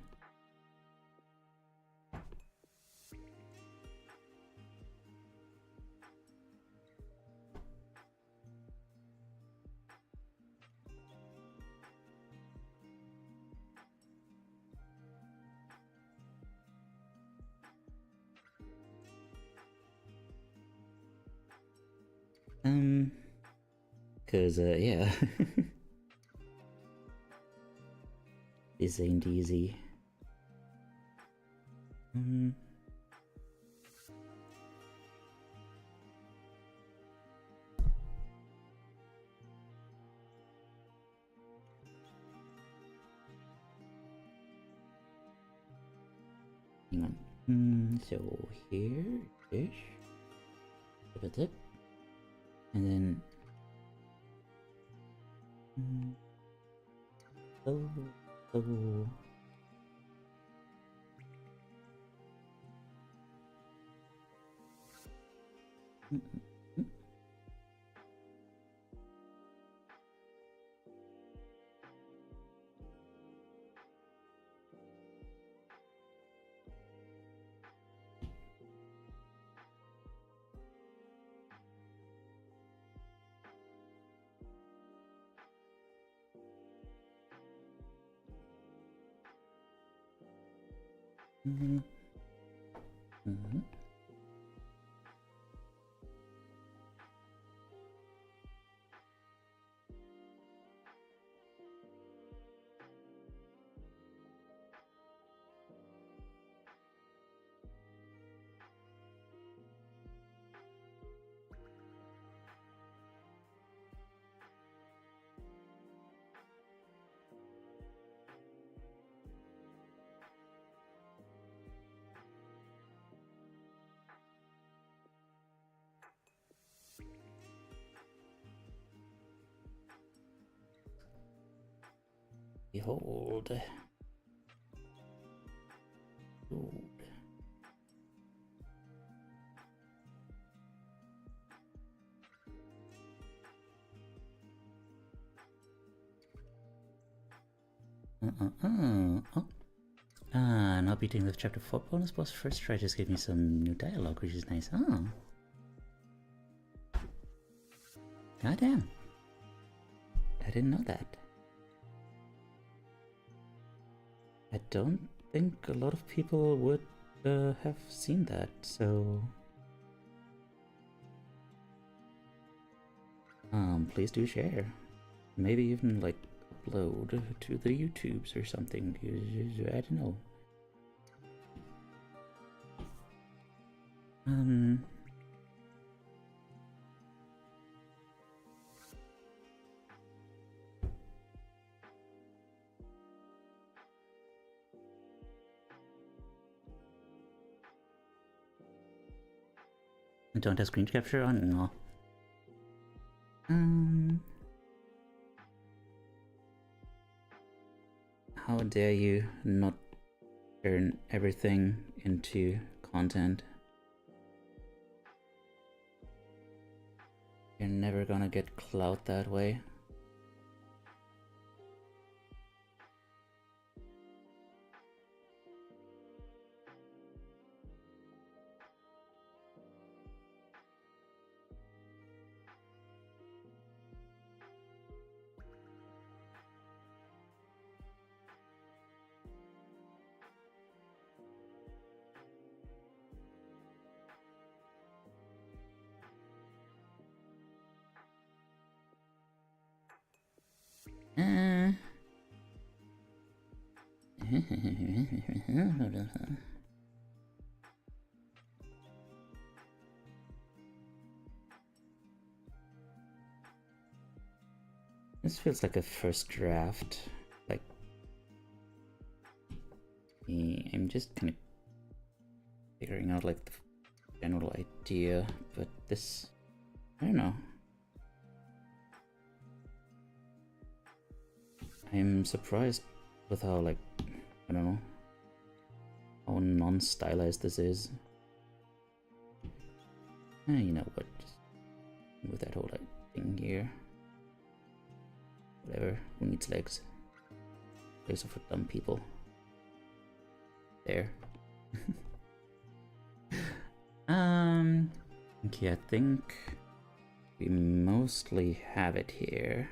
Cause yeah. This ain't easy. Hang on. So here-ish. Tip, and then oh. Behold. Not beating the chapter 4 bonus boss first try just gave me some new dialogue, which is nice. Oh. Goddamn. I didn't know that. I don't think a lot of people would have seen that, so... please do share. Maybe even, like, upload to the YouTubes or something. I don't know. I don't have screen capture on? No. How dare you not turn everything into content? You're never gonna get clout that way. This feels like a first draft. Like, I'm just kind of figuring out like the general idea, but this, I don't know. I'm surprised with how, like, I don't know, how non-stylized this is. You know what, just with that whole thing here. Whatever, who needs legs? Legs are for dumb people. There. Okay, I think we mostly have it here.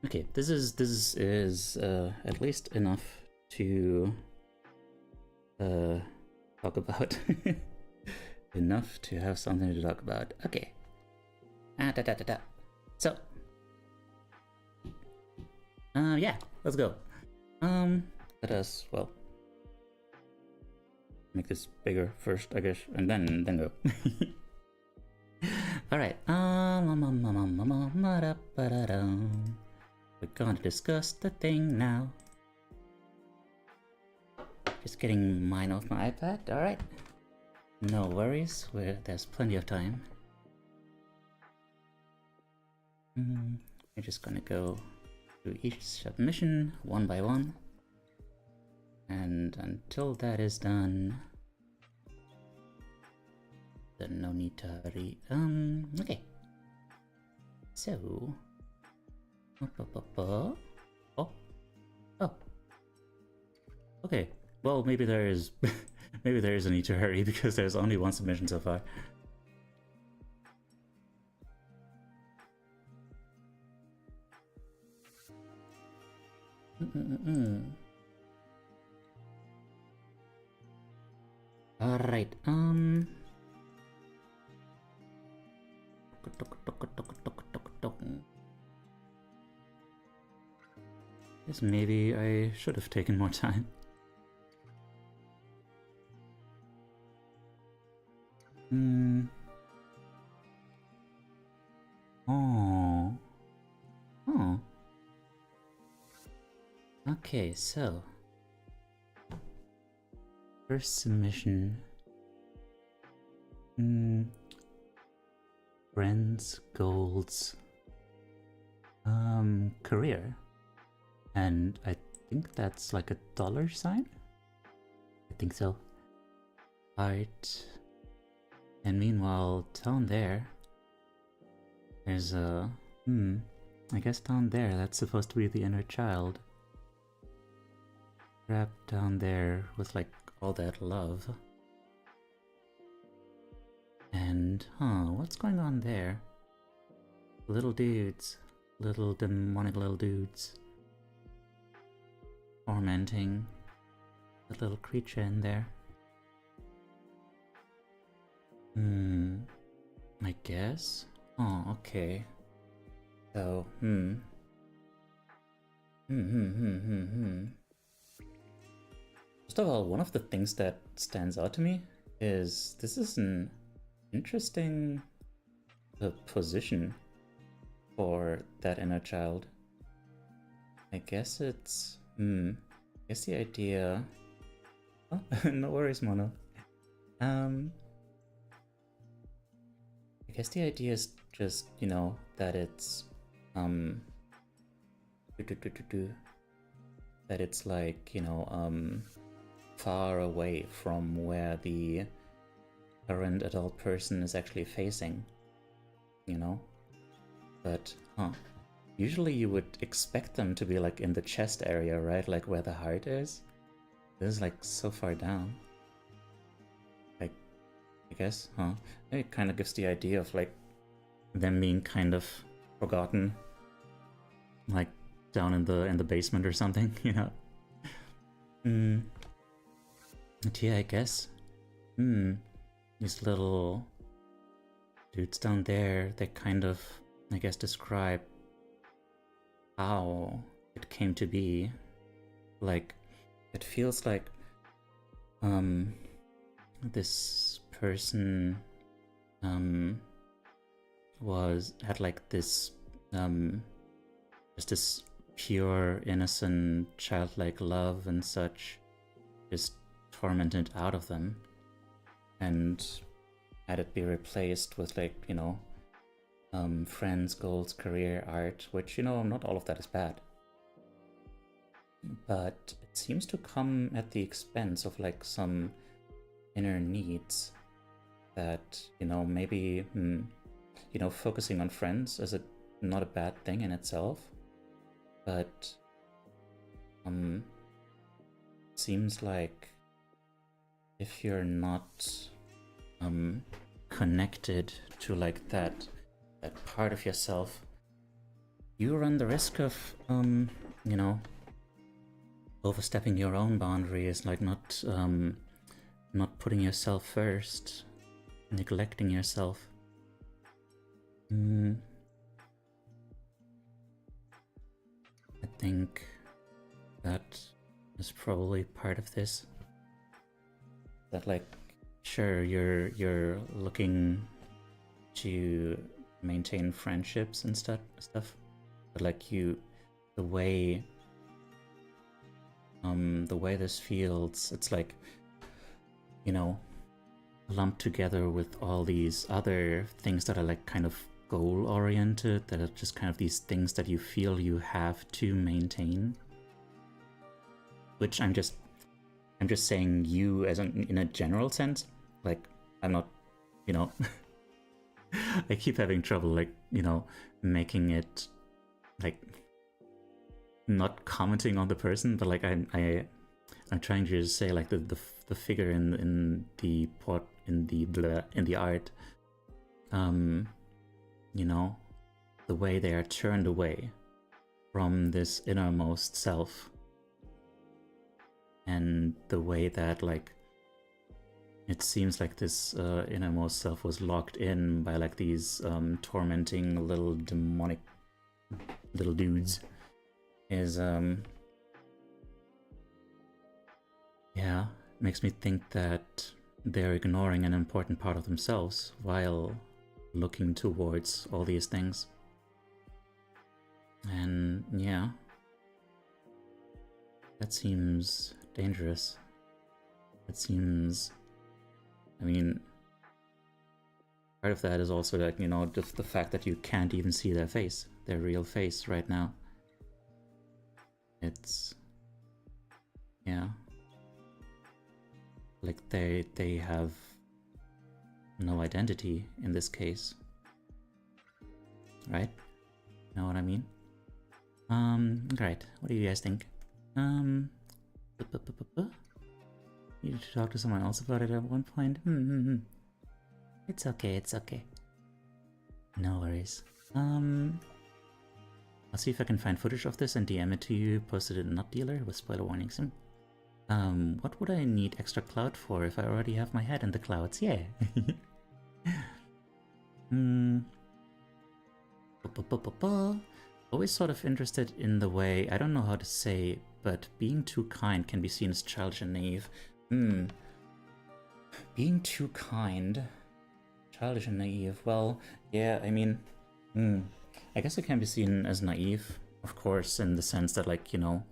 Okay, this is at least enough to talk about. Enough to have something to talk about. Okay. So, yeah, let's go. Let us, well, make this bigger first, I guess, and then go. All right. We're gonna discuss the thing now. Just getting mine off my iPad. All right. No worries. There's plenty of time. We're just gonna go through each submission one by one, and until that is done, then no need to hurry. Okay. So, oh. Okay. Well, maybe there is, maybe there is a need to hurry because there's only one submission so far. All right. Guess maybe I should have taken more time. Oh. Okay, so first submission. Friends, goals, career. And I think that's like a dollar sign? I think so. Art. And meanwhile, down there, there's a... I guess down there, that's supposed to be the inner child. Wrapped down there with like all that love. And, what's going on there? Little dudes. Little demonic little dudes. Tormenting the little creature in there. I guess? Oh, okay. So, First of all, one of the things that stands out to me is this is an interesting position for that inner child. I guess it's, I guess the idea... Oh, no worries, Mono. I guess the idea is just, you know, that it's, that it's like, you know, far away from where the current adult person is actually facing, you know? But, usually you would expect them to be like in the chest area, right? Like where the heart is. This is like so far down. Like, I guess, it kind of gives the idea of like them being kind of forgotten, like down in the basement or something, you know. But yeah, I guess, these little dudes down there, they kind of, I guess, describe how it came to be. Like, it feels like this person had like this just this pure, innocent, childlike love and such, just tormented out of them, and had it be replaced with like, you know, friends, goals, career, art, which, you know, not all of that is bad. But it seems to come at the expense of like some inner needs that, you know, maybe, you know, focusing on friends is not a bad thing in itself, but seems like if you're not connected to like that part of yourself, you run the risk of you know, overstepping your own boundaries, like not putting yourself first, neglecting yourself. I think that is probably part of this. That like, sure, you're looking to maintain friendships and stuff, but like the way this feels, it's like, you know, lumped together with all these other things that are like kind of goal oriented, that are just kind of these things that you feel you have to maintain. Which I'm just saying you as in a general sense. Like, I'm not, you know, I keep having trouble, like, you know, making it like not commenting on the person, but like I'm trying to just say like the figure in the art, you know, the way they are turned away from this innermost self, and the way that like it seems like this innermost self was locked in by like these tormenting little demonic little dudes is yeah, makes me think that they're ignoring an important part of themselves while looking towards all these things. And yeah, that seems dangerous. It seems, I mean, part of that is also like, you know, the fact that you can't even see their face, their real face right now. It's... yeah. Like they have no identity in this case. Right? Know what I mean? Right. What do you guys think? You need to talk to someone else about it at one point? It's okay, it's okay. No worries. I'll see if I can find footage of this and DM it to you, posted it in Not Dealer with spoiler warnings. What would I need extra cloud for if I already have my head in the clouds? Yeah. Always sort of interested in the way, I don't know how to say, but being too kind can be seen as childish and naive. Being too kind, childish and naive. Well, yeah, I mean, I guess it can be seen as naive, of course, in the sense that, like, you know,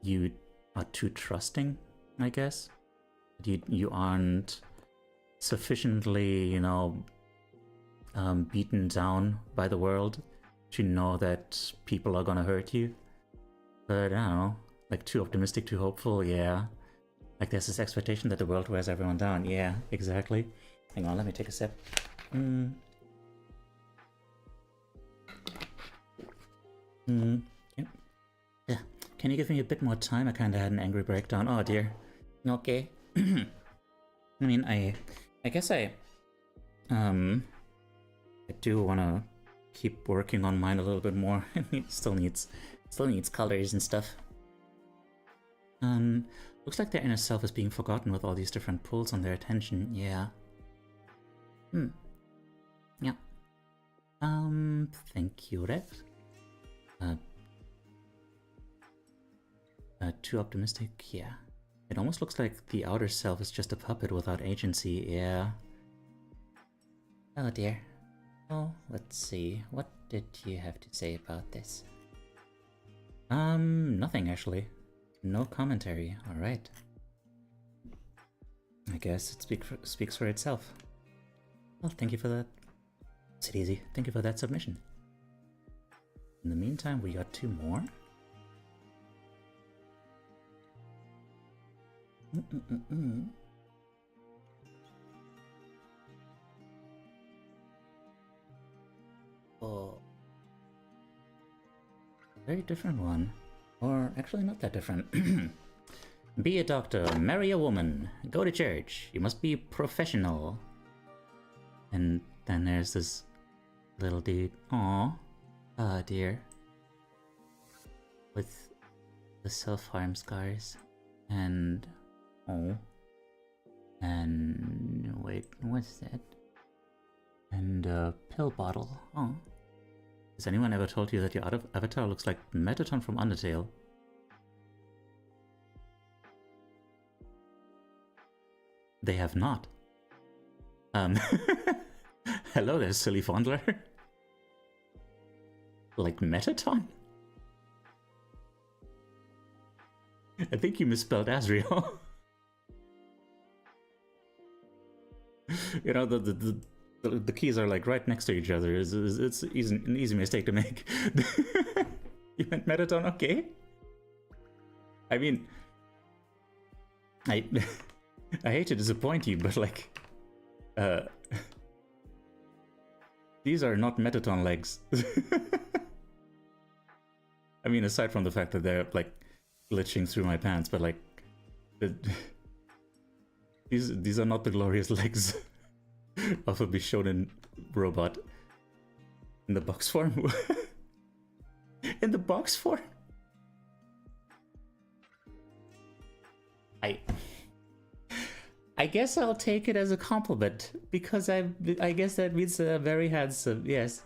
you are too trusting, I guess. You aren't sufficiently, you know, beaten down by the world to know that people are gonna hurt you. But I don't know, like too optimistic, too hopeful, yeah. Like there's this expectation that the world wears everyone down, yeah, exactly. Hang on, let me take a sip. Yeah. Can you give me a bit more time? I kinda had an angry breakdown. Oh dear. Okay. I mean, I guess I do want to keep working on mine a little bit more. It still needs colors and stuff. Looks like their inner self is being forgotten with all these different pulls on their attention. Yeah. Yeah. Thank you, Rev. Too optimistic. Yeah. It almost looks like the outer self is just a puppet without agency. Yeah. Oh dear. Oh, let's see. What did you have to say about this? Nothing actually. No commentary. Alright. I guess it speaks for itself. Well, thank you for that. It's easy. Thank you for that submission. In the meantime, we got 2 more. Oh. Very different one. Or actually not that different. Be a doctor, marry a woman, go to church, you must be professional. And then there's this little dude. Aww. Oh dear. With the self-harm scars. And... oh. And... wait, what's that? And a pill bottle. Oh. Has anyone ever told you that your avatar looks like Metaton from Undertale? They have not. Hello there, silly fondler. Like Metaton? I think you misspelled Asriel. You know, the keys are like right next to each other. It's an easy mistake to make. You meant Metaton? Okay. I mean, I hate to disappoint you, but like, these are not Metaton legs. I mean, aside from the fact that they're like glitching through my pants, but like, these are not the glorious legs of a Bishonen robot. In the box form? In the box form? I guess I'll take it as a compliment, because I guess that means very handsome. Yes.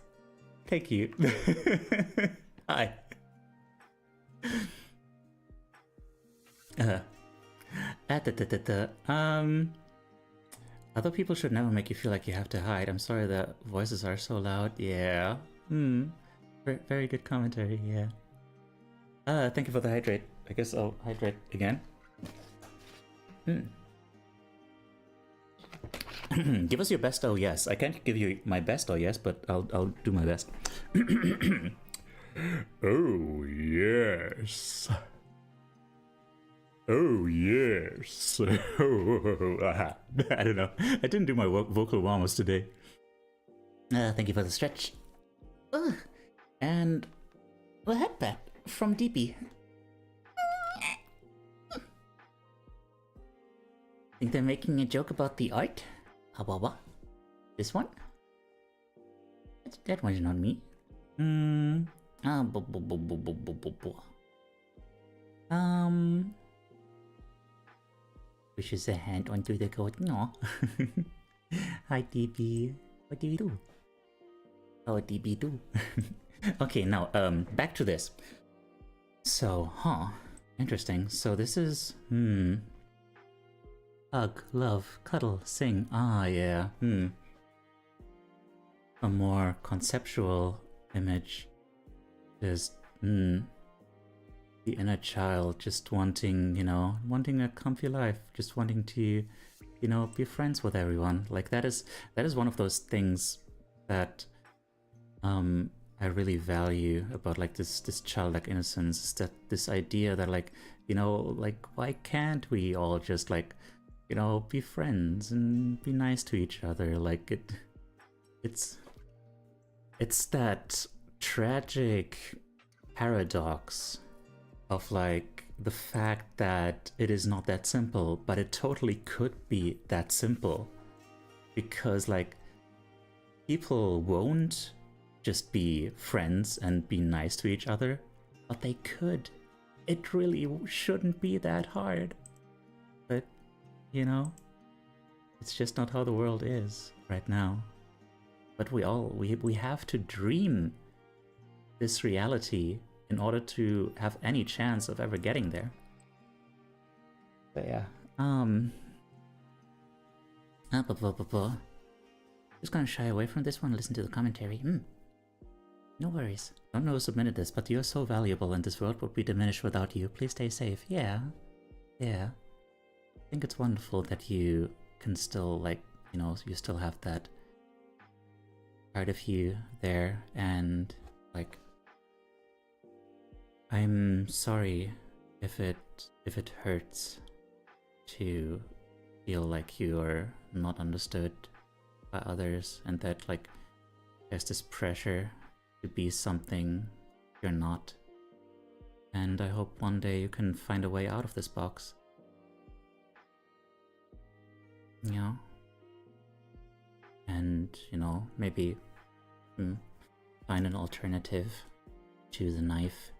Thank you. Hi. Other people should never make you feel like you have to hide. I'm sorry that voices are so loud. Yeah. Very good commentary, yeah. Thank you for the hydrate. I guess I'll hydrate again. Give us your best oh yes. I can't give you my best oh yes, but I'll do my best. Oh, yes. Oh, yes. I don't know. I didn't do my vocal warm-ups today. Thank you for the stretch. Ugh. And the headband from DP. Think they're making a joke about the art? How this one? That one's not me. Pushes a hand onto the code. No. Hi DB. What do you do? Oh, DB do. Okay, now back to this. So, interesting. So this is hug, love, cuddle, sing. Ah, yeah. A more conceptual image is the inner child just wanting, wanting a comfy life, just wanting to, be friends with everyone. Like that is one of those things that I really value about like this childlike innocence, is that this idea that like, like why can't we all just like, be friends and be nice to each other? Like it's that tragic paradox of like the fact that it is not that simple, but it totally could be that simple, because like people won't just be friends and be nice to each other, but they could. It really shouldn't be that hard, but it's just not how the world is right now. But we have to dream this reality in order to have any chance of ever getting there. But yeah, just gonna shy away from this one, listen to the commentary. No worries. I don't know who submitted this, but you're so valuable and this world would be diminished without you. Please stay safe. Yeah. I think it's wonderful that you can still like, you still have that part of you there, and like I'm sorry if it hurts to feel like you're not understood by others, and that like there's this pressure to be something you're not. And I hope one day you can find a way out of this box. And maybe find an alternative to the knife.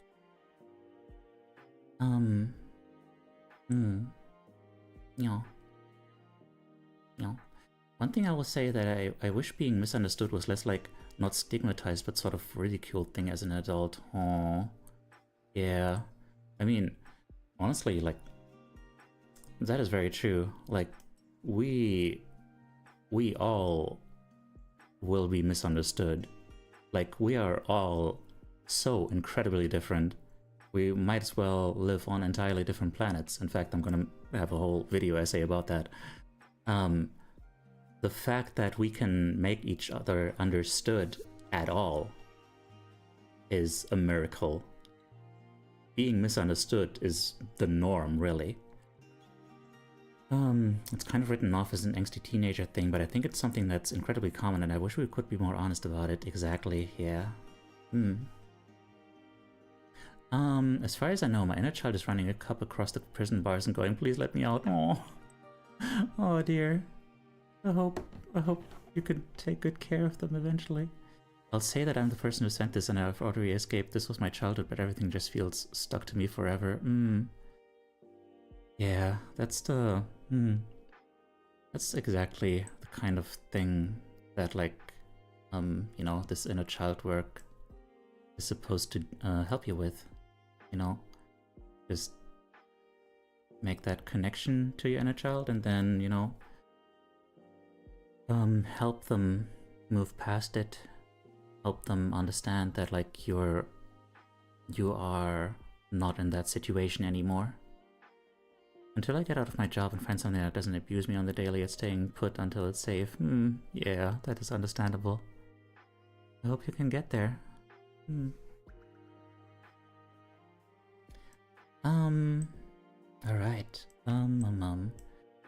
One thing I will say that I wish being misunderstood was less like not stigmatized, but sort of ridiculed thing as an adult. Oh, yeah. I mean, honestly, like that is very true. Like we all will be misunderstood. Like we are all so incredibly different. We might as well live on entirely different planets. In fact, I'm gonna have a whole video essay about that. The fact that we can make each other understood at all is a miracle. Being misunderstood is the norm, really. It's kind of written off as an angsty teenager thing, but I think it's something that's incredibly common, and I wish we could be more honest about it. Exactly, yeah. As far as I know, my inner child is running a cup across the prison bars and going, "Please let me out." Oh dear. I hope you can take good care of them eventually. I'll say that I'm the person who sent this and I've already escaped. This was my childhood, but everything just feels stuck to me forever. Yeah, that's the... That's exactly the kind of thing that, like, this inner child work is supposed to help you with, Just make that connection to your inner child and then, help them move past it, help them understand that like you are not in that situation anymore. Until I get out of my job and find something that doesn't abuse me on the daily, it's staying put until it's safe. Yeah, that is understandable. I hope you can get there. Alright.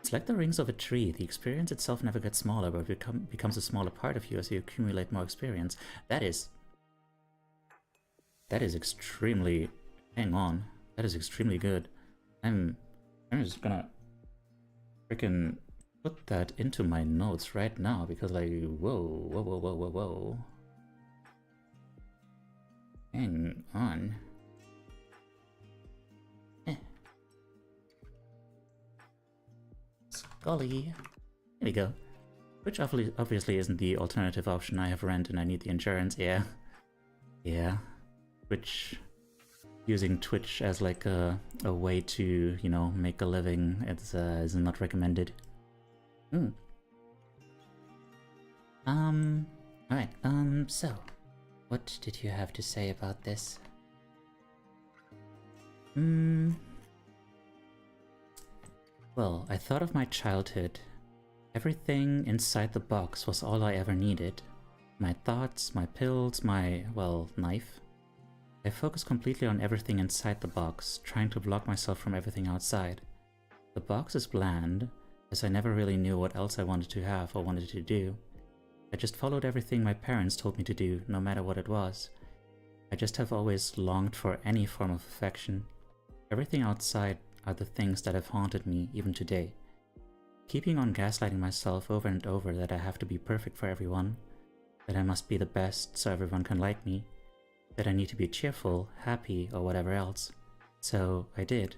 It's like the rings of a tree. The experience itself never gets smaller, but becomes a smaller part of you as you accumulate more experience. That is extremely... Hang on. That is extremely good. I'm just gonna freaking put that into my notes right now, because like, whoa. Hang on. Golly. Here we go. Which obviously isn't the alternative option. I have rent and I need the insurance. Yeah. Which, using Twitch as like a way to, you know, make a living, is not recommended. Alright, so, what did you have to say about this? Well, I thought of my childhood. Everything inside the box was all I ever needed. My thoughts, my pills, my, well, knife. I focused completely on everything inside the box, trying to block myself from everything outside. The box is bland, as I never really knew what else I wanted to have or wanted to do. I just followed everything my parents told me to do, no matter what it was. I just have always longed for any form of affection. Everything outside are the things that have haunted me even today. Keeping on gaslighting myself over and over that I have to be perfect for everyone, that I must be the best so everyone can like me, that I need to be cheerful, happy, or whatever else. So I did.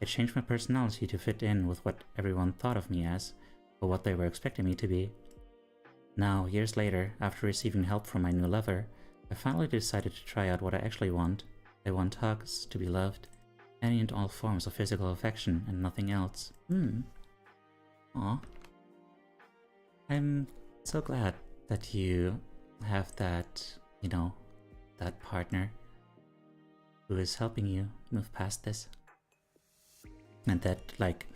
I changed my personality to fit in with what everyone thought of me as, or what they were expecting me to be. Now, years later, after receiving help from my new lover, I finally decided to try out what I actually want. I want hugs, to be loved, any and all forms of physical affection, and nothing else. Aw. I'm so glad that you have that, you know, that partner who is helping you move past this. And that, like,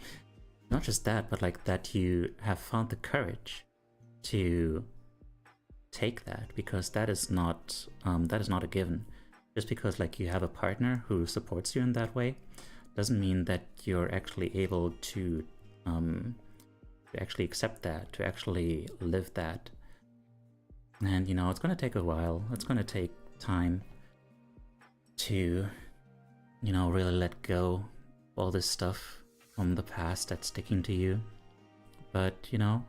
not just that, but like that you have found the courage to take that, because that is not a given. Just because like you have a partner who supports you in that way doesn't mean that you're actually able to actually accept that, to actually live that. And you know, it's gonna take a while. It's gonna take time to, you know, really let go of all this stuff from the past that's sticking to you. But you know,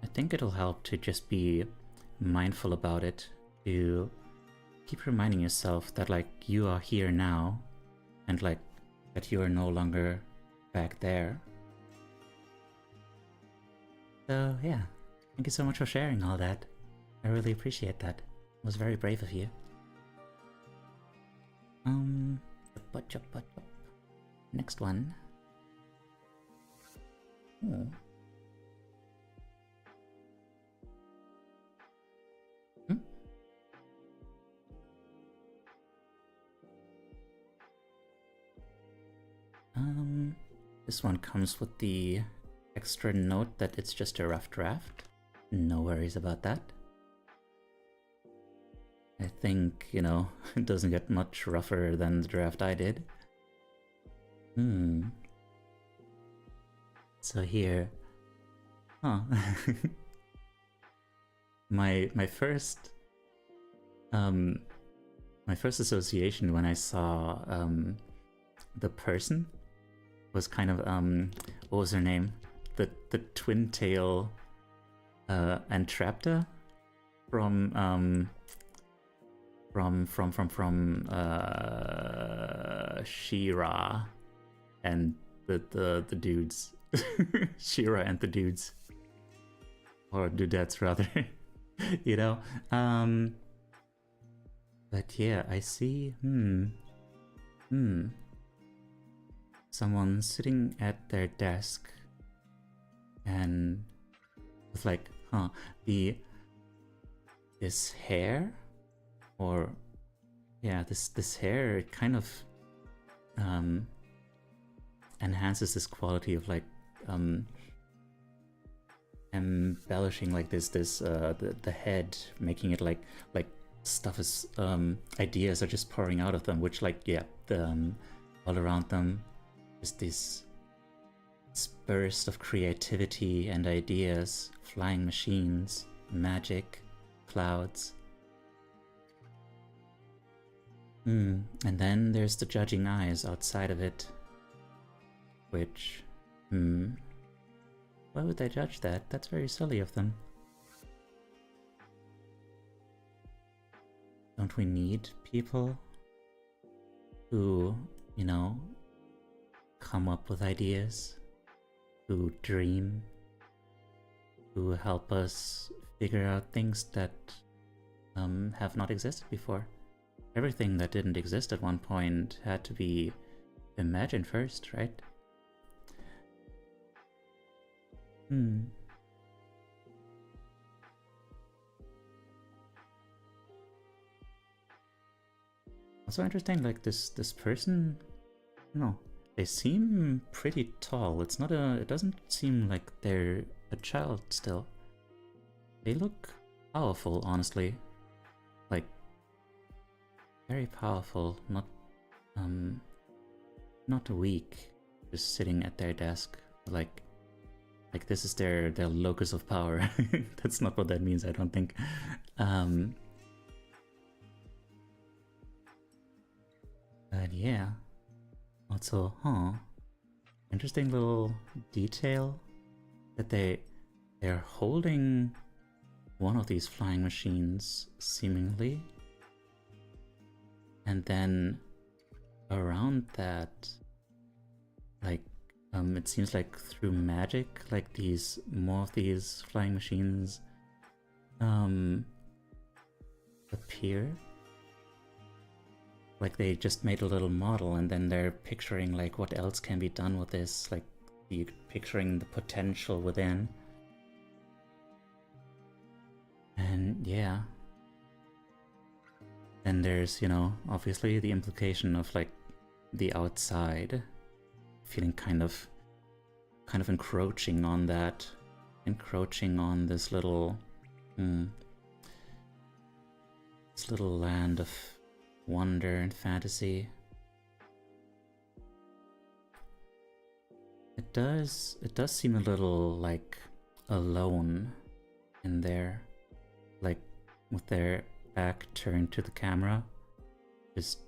I think it'll help to just be mindful about it, to keep reminding yourself that like you are here now, and like that you are no longer back there. So yeah, thank you so much for sharing all that. I really appreciate that. It was very brave of you. Next one. Ooh. This one comes with the extra note that it's just a rough draft. No worries about that. I think, you know, it doesn't get much rougher than the draft I did. So here... Huh. my first association when I saw the person was kind of what was her name? The twin tail Entrapta from She-Ra and the dudes. She-Ra and the dudes, or dudettes rather. You know, but yeah, I see. Someone sitting at their desk and with like, this hair, or yeah, this hair, it kind of enhances this quality of like embellishing like the head, making it like stuff is ideas are just pouring out of them, which like, yeah, all around them. Just this burst of creativity and ideas, flying machines, magic, clouds. And then there's the judging eyes outside of it. Which, why would they judge that? That's very silly of them. Don't we need people who, you know, come up with ideas, who dream, who help us figure out things that have not existed before? Everything that didn't exist at one point had to be imagined first, right? Also interesting, like this person, no, they seem pretty tall. It's not a, it doesn't seem like they're a child still. They look powerful, honestly. Like, very powerful, not weak, just sitting at their desk, like this is their locus of power. That's not what that means, I don't think. But yeah, also, interesting little detail that they're holding one of these flying machines, seemingly, and then around that, like, it seems like through magic, like more of these flying machines appear. Like they just made a little model and then they're picturing like what else can be done with this, like you picturing the potential within. And yeah. Then there's, you know, obviously the implication of like the outside feeling kind of encroaching on that, encroaching on this little land of wonder and fantasy. It does seem a little like alone in there, like with their back turned to the camera, just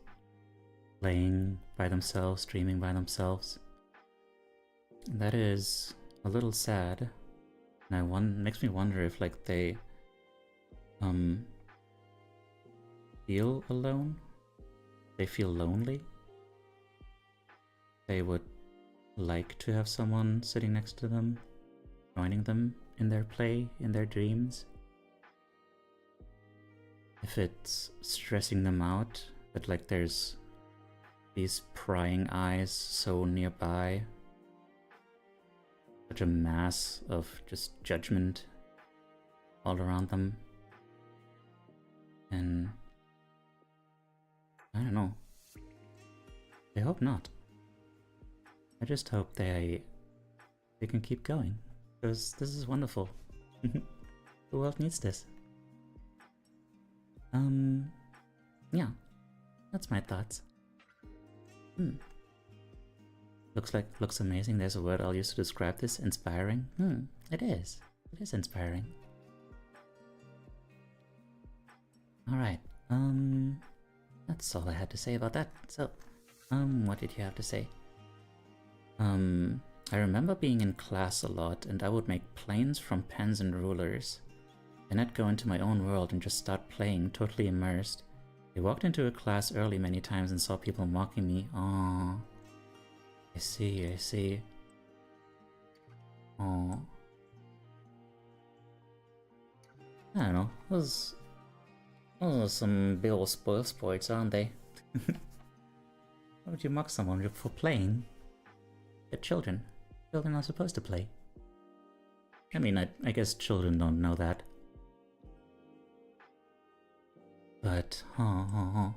playing by themselves, streaming by themselves. That is a little sad, and makes me wonder if like they feel alone, they feel lonely, they would like to have someone sitting next to them, joining them in their play, in their dreams. If it's stressing them out that like there's these prying eyes so nearby, such a mass of just judgment all around them. And I don't know. I hope not. I just hope they can keep going, because this is wonderful. The world needs this. Yeah, that's my thoughts. Looks amazing. There's a word I'll use to describe this. Inspiring. It is inspiring. Alright, that's all I had to say about that. So, what did you have to say? I remember being in class a lot, and I would make planes from pens and rulers. Then I'd go into my own world and just start playing, totally immersed. I walked into a class early many times and saw people mocking me. Aww. I see. Aww. I don't know, those are some big ol' spoil sports, aren't they? Why would you mock someone for playing? They're children. Children are supposed to play. I mean, I guess children don't know that. But, yeah,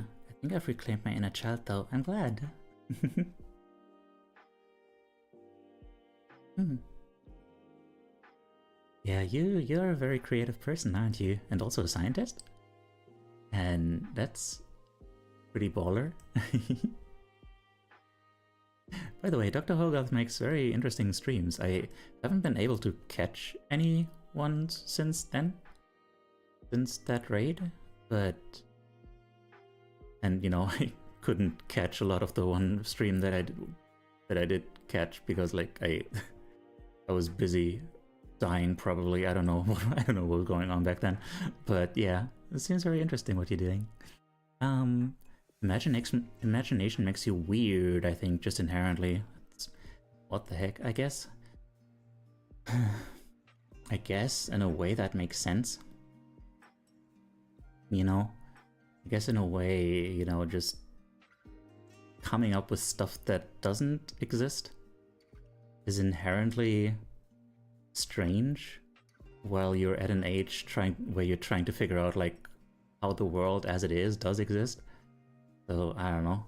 I think I've reclaimed my inner child though. I'm glad. Yeah, you're a very creative person, aren't you? And also a scientist? And that's pretty baller. By the way, Dr. Hogarth makes very interesting streams. I haven't been able to catch any ones since then, since that raid, but... And, you know, I couldn't catch a lot of the one stream that I did catch because, like, I was busy dying probably. I don't know what was going on back then, but yeah, it seems very interesting what you're doing. Imagination makes you weird, I think, just inherently. What the heck, I guess? I guess in a way that makes sense. You know? I guess in a way, you know, just coming up with stuff that doesn't exist is inherently strange while you're at an age where you're trying to figure out, like, how the world as it is does exist. So, I don't know.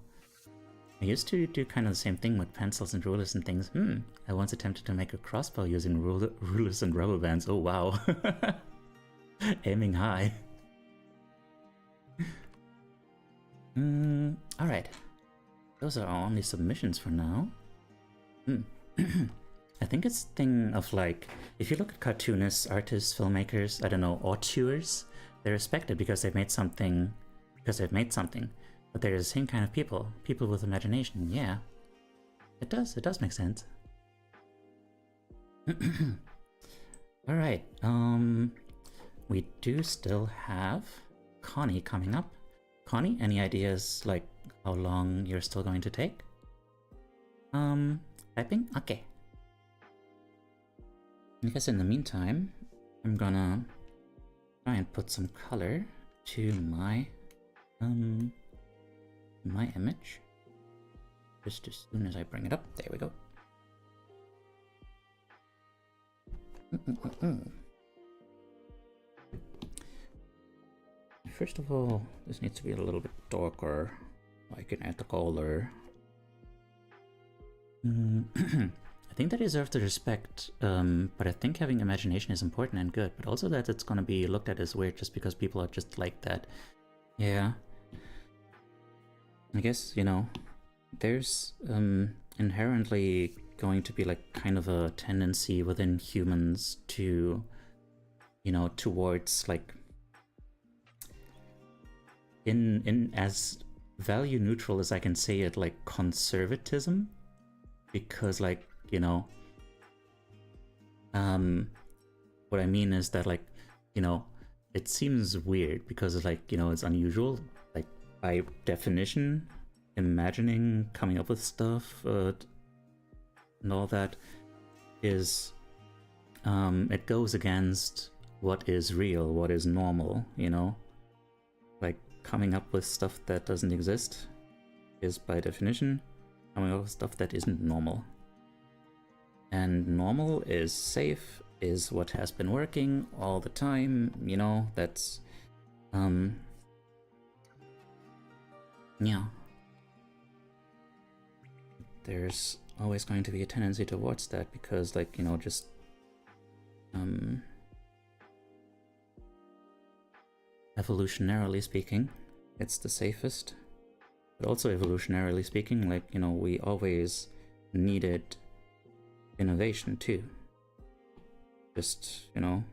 I used to do kind of the same thing with pencils and rulers and things. I once attempted to make a crossbow using rulers and rubber bands. Oh, wow. Aiming high. Alright. Those are our only submissions for now. I think it's a thing of, like, if you look at cartoonists, artists, filmmakers, I don't know, auteurs, they're respected because they've made something, but they're the same kind of people with imagination. Yeah, it does make sense. Alright, we do still have Connie coming up. Connie, any ideas, like, how long you're still going to take? Typing? Okay. I guess in the meantime, I'm gonna try and put some color to my my image. Just as soon as I bring it up, there we go. First of all, this needs to be a little bit darker. I can add the color. I think they deserve the respect, but I think having imagination is important and good, but also that it's gonna be looked at as weird just because people are just like that. Yeah. I guess, you know, there's inherently going to be, like, kind of a tendency within humans to, you know, towards, like, in as value neutral as I can say it, like, conservatism, because, like, you know, what I mean is that, like, you know, it seems weird because, like, you know, it's unusual, like, by definition, imagining, coming up with stuff, and all that is, it goes against what is real, what is normal, you know, like, coming up with stuff that doesn't exist is, by definition, coming up with stuff that isn't normal. And normal is safe, is what has been working all the time, you know, that's, yeah. There's always going to be a tendency towards that because, like, you know, just, evolutionarily speaking, it's the safest. But also evolutionarily speaking, like, you know, we always needed innovation too. Just, you know,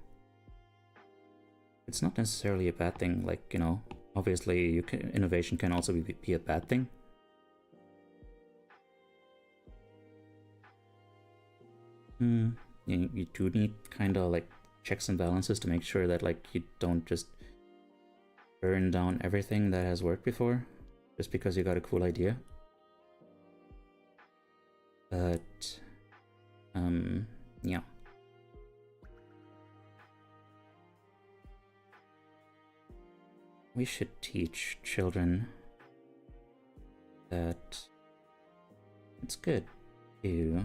it's not necessarily a bad thing, like, you know, obviously innovation can also be a bad thing. You do need kind of, like, checks and balances to make sure that, like, you don't just burn down everything that has worked before just because you got a cool idea. But yeah. We should teach children that it's good to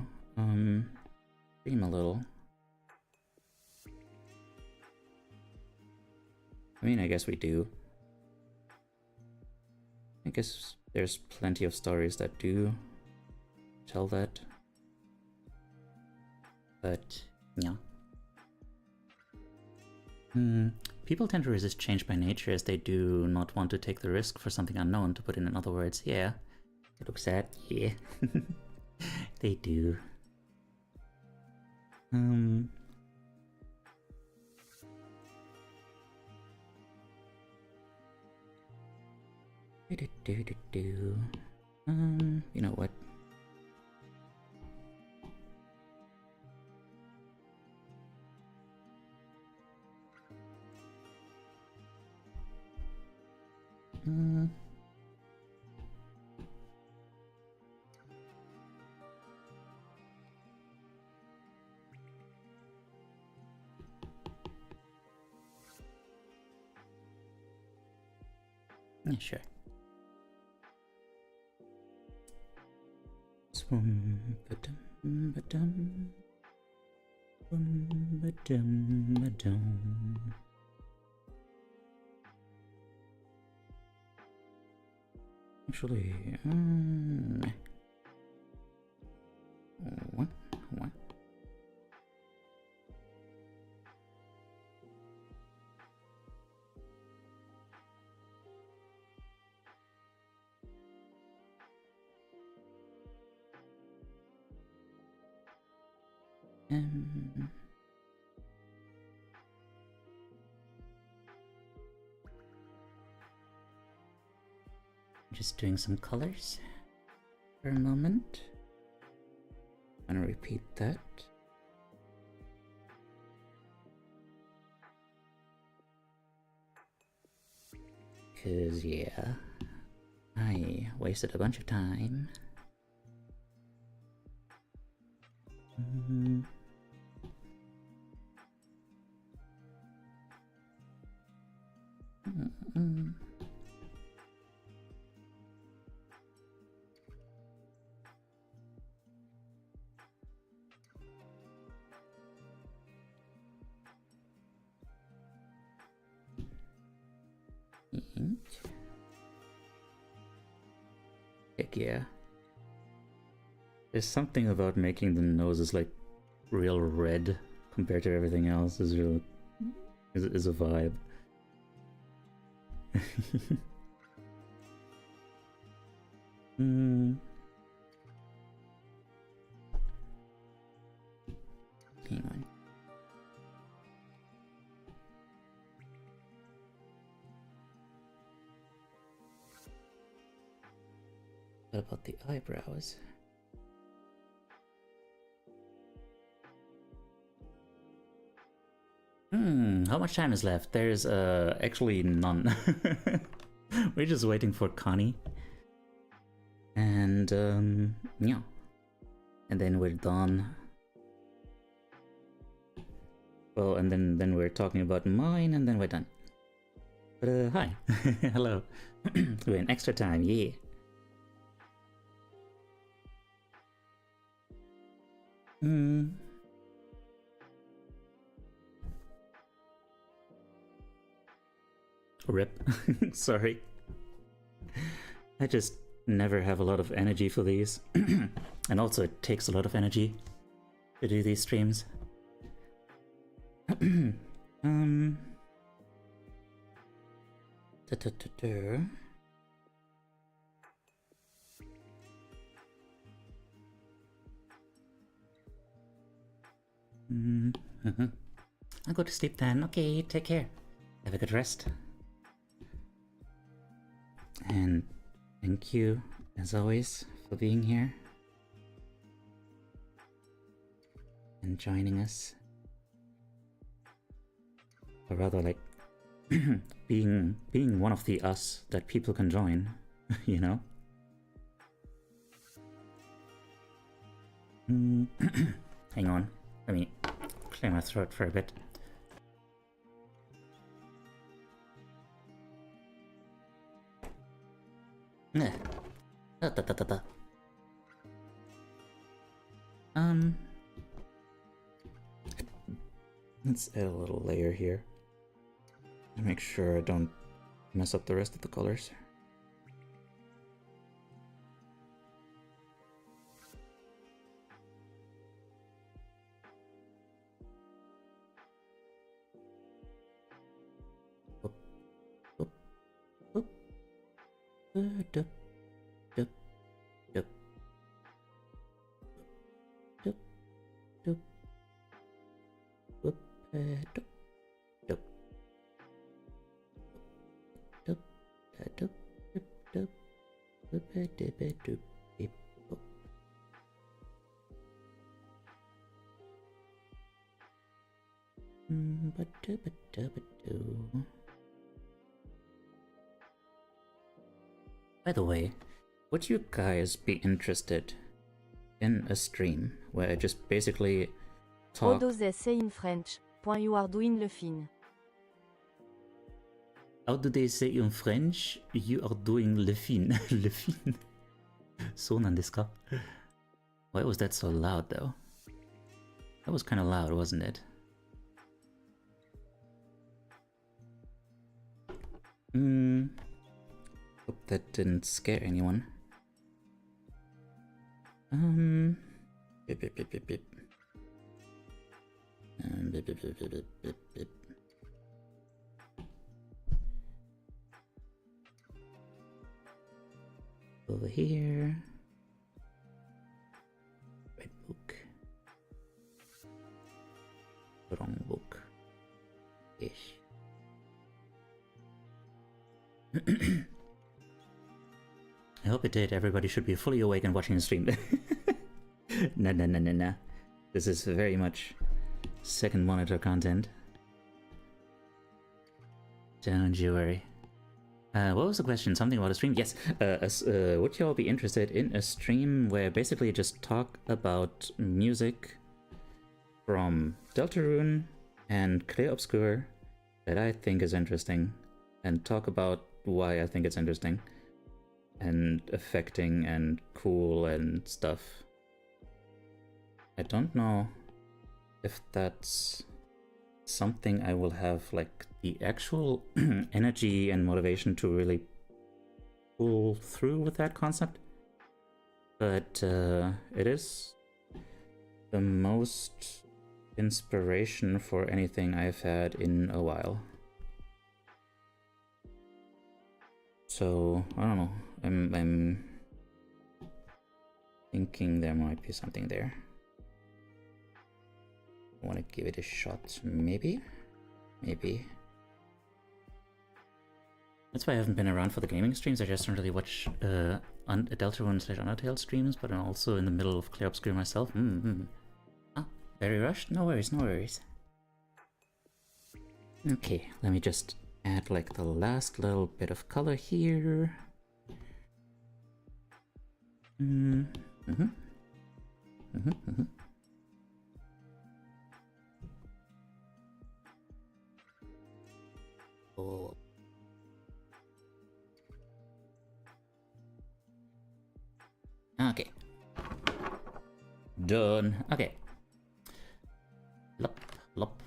dream a little. I mean, I guess we do. I guess there's plenty of stories that do tell that. But, yeah. People tend to resist change by nature as they do not want to take the risk for something unknown, to put it in other words. Yeah. It looks sad. Yeah. They do. You know what? Yeah, sure. Swum, ba-dum, ba-dum. Swum, ba-dum, ba-dum. Actually, what? Just doing some colors for a moment. I'm gonna repeat that. Cause yeah, I wasted a bunch of time. Heck yeah. There's something about making the noses like real red compared to everything else is a vibe. Hang on. What about the eyebrows? How much time is left? There's actually none. We're just waiting for Connie. And yeah. And then we're done. Well, and then we're talking about mine, and then we're done. But hi. Hello. We're in extra time, yeah. Rip. Sorry. I just never have a lot of energy for these. And also it takes a lot of energy to do these streams. I'll go to sleep then. Okay, take care. Have a good rest. And thank you, as always, for being here and joining us. Or rather, like, being one of the us that people can join, you know? Hang on, let me clear my throat for a bit. Let's add a little layer here to make sure I don't mess up the rest of the colors. Dup, dup, dup. Dup, dup. Whoop, dup, dup. Dup, dup, dup, dup. Whoop, dup, dup, beep, boop. Ba-da-ba-da-ba-do. By the way, would you guys be interested in a stream where I just basically All talk? those they say in French. Point you are doing le fin. How do they say in French? You are doing le fin. Le fin. So desu ka? Why was that so loud though? That was kind of loud, wasn't it? Hope that didn't scare anyone. Beep, beep, beep, beep, beep. Beep, beep, beep, beep, beep, beep. Over here. Right book. Wrong book. Ish. I hope it did. Everybody should be fully awake and watching the stream. Nah. This is very much second monitor content. Don't you worry. What was the question? Something about a stream? Yes. Would you all be interested in a stream where basically I just talk about music from Deltarune and Clear Obscure that I think is interesting, and talk about why I think it's interesting and affecting and cool and stuff? I don't know if that's something I will have like the actual energy and motivation to really pull through with that concept, but it is the most inspiration for anything I've had in a while. So I don't know. I'm thinking there might be something there. I want to give it a shot. Maybe. That's why I haven't been around for the gaming streams. I just don't really watch Deltarune/Undertale streams, but I'm also in the middle of Clear Obscure myself. Ah, very rushed? No worries. Okay, let me just add like the last little bit of color here. Oh. Okay. Done. Okay. Lop.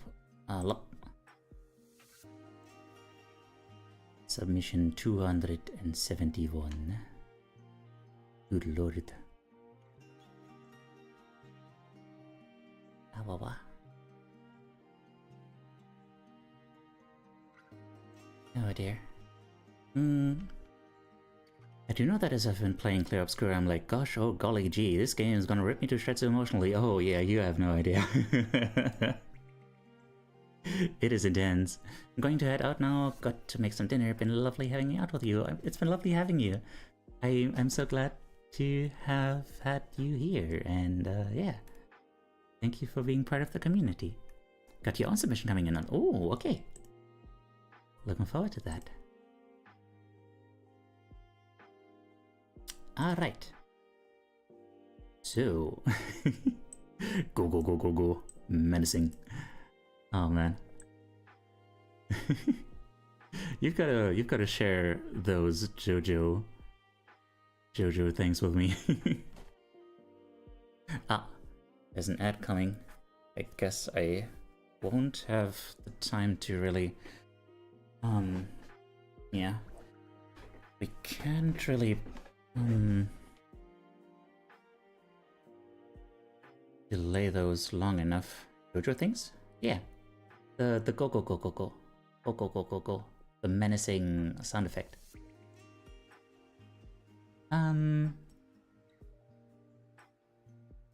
Submission 271. Good lord. Awawa. Oh dear. I do know that as I've been playing Clear Obscure, I'm like, gosh, oh golly gee, this game is gonna rip me to shreds emotionally. Oh yeah, you have no idea. It is intense. I'm going to head out now. I've got to make some dinner. Been lovely having out with you. It's been lovely having you. I'm so glad to have had you here, and yeah. Thank you for being part of the community. Got your own submission coming in on. Oh, okay. Looking forward to that. Alright. So go. Menacing. Oh man. You've gotta share those JoJo things with me. Ah, there's an ad coming. I guess I won't have the time to really yeah. We can't really delay those long enough. JoJo things? Yeah. The go. The menacing sound effect.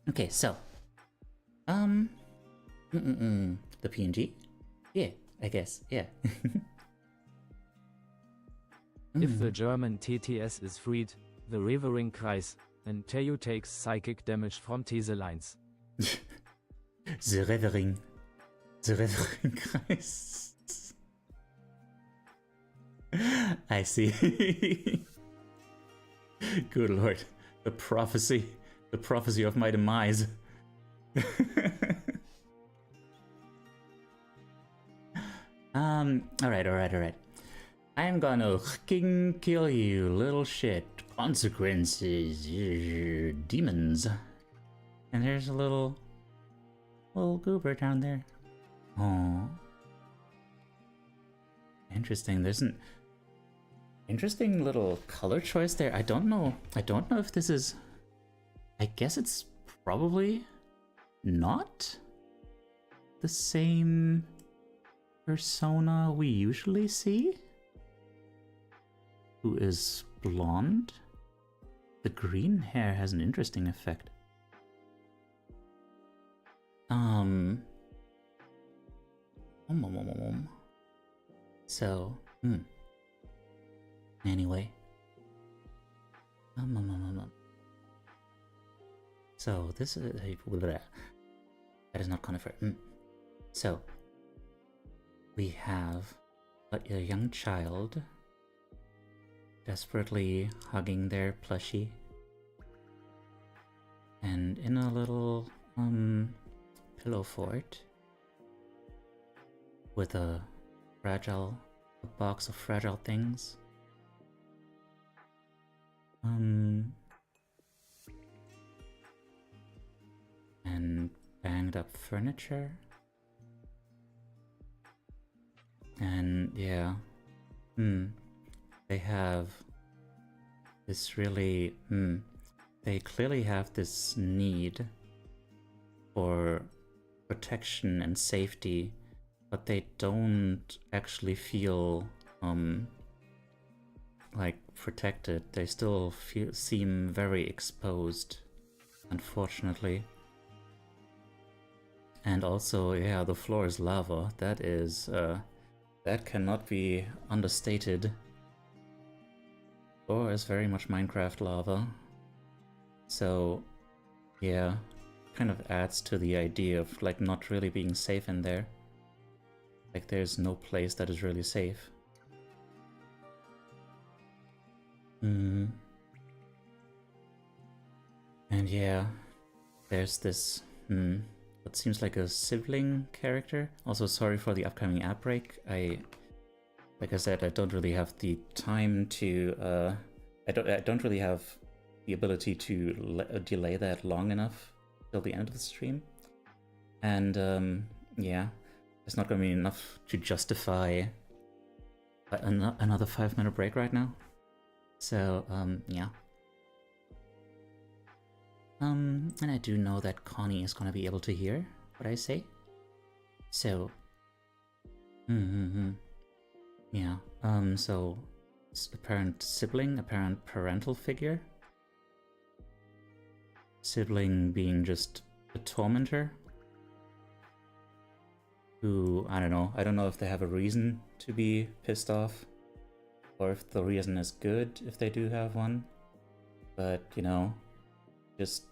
Okay, so the PNG? Yeah, I guess, yeah. If the German TTS is freed, the Revering Kreis, and Teo takes psychic damage from These lines. The Revering Kreis. I see. Good lord, the prophecy of my demise. Alright. I'm gonna fucking kill you, little shit. Consequences, demons. And there's a little goober down there. Oh, interesting. There's an interesting little color choice there. I don't know if this is. I guess it's probably not the same persona we usually see, who is blonde. The green hair has an interesting effect. So, anyway. So, this is... That is not conifer. So, we have a young child desperately hugging their plushie. And in a little, pillow fort with a box of fragile things. And banged up furniture. And yeah, they have this really, they clearly have this need for protection and safety, but they don't actually feel like protected. They still seem very exposed, unfortunately. And also, yeah, the floor is lava. That is, that cannot be understated. Floor is very much Minecraft lava. So, yeah, kind of adds to the idea of like not really being safe in there. Like there's no place that is really safe. And yeah, there's this, what seems like a sibling character. Also, sorry for the upcoming app break. Like I said, I don't really have the time to, I don't really have the ability to delay that long enough till the end of the stream. And yeah, it's not going to be enough to justify another 5-minute break right now. So, yeah. And I do know that Connie is going to be able to hear what I say. So, yeah, so apparent sibling, apparent parental figure. Sibling being just a tormentor. Who, I don't know if they have a reason to be pissed off. Or if the reason is good, if they do have one. But, you know, just...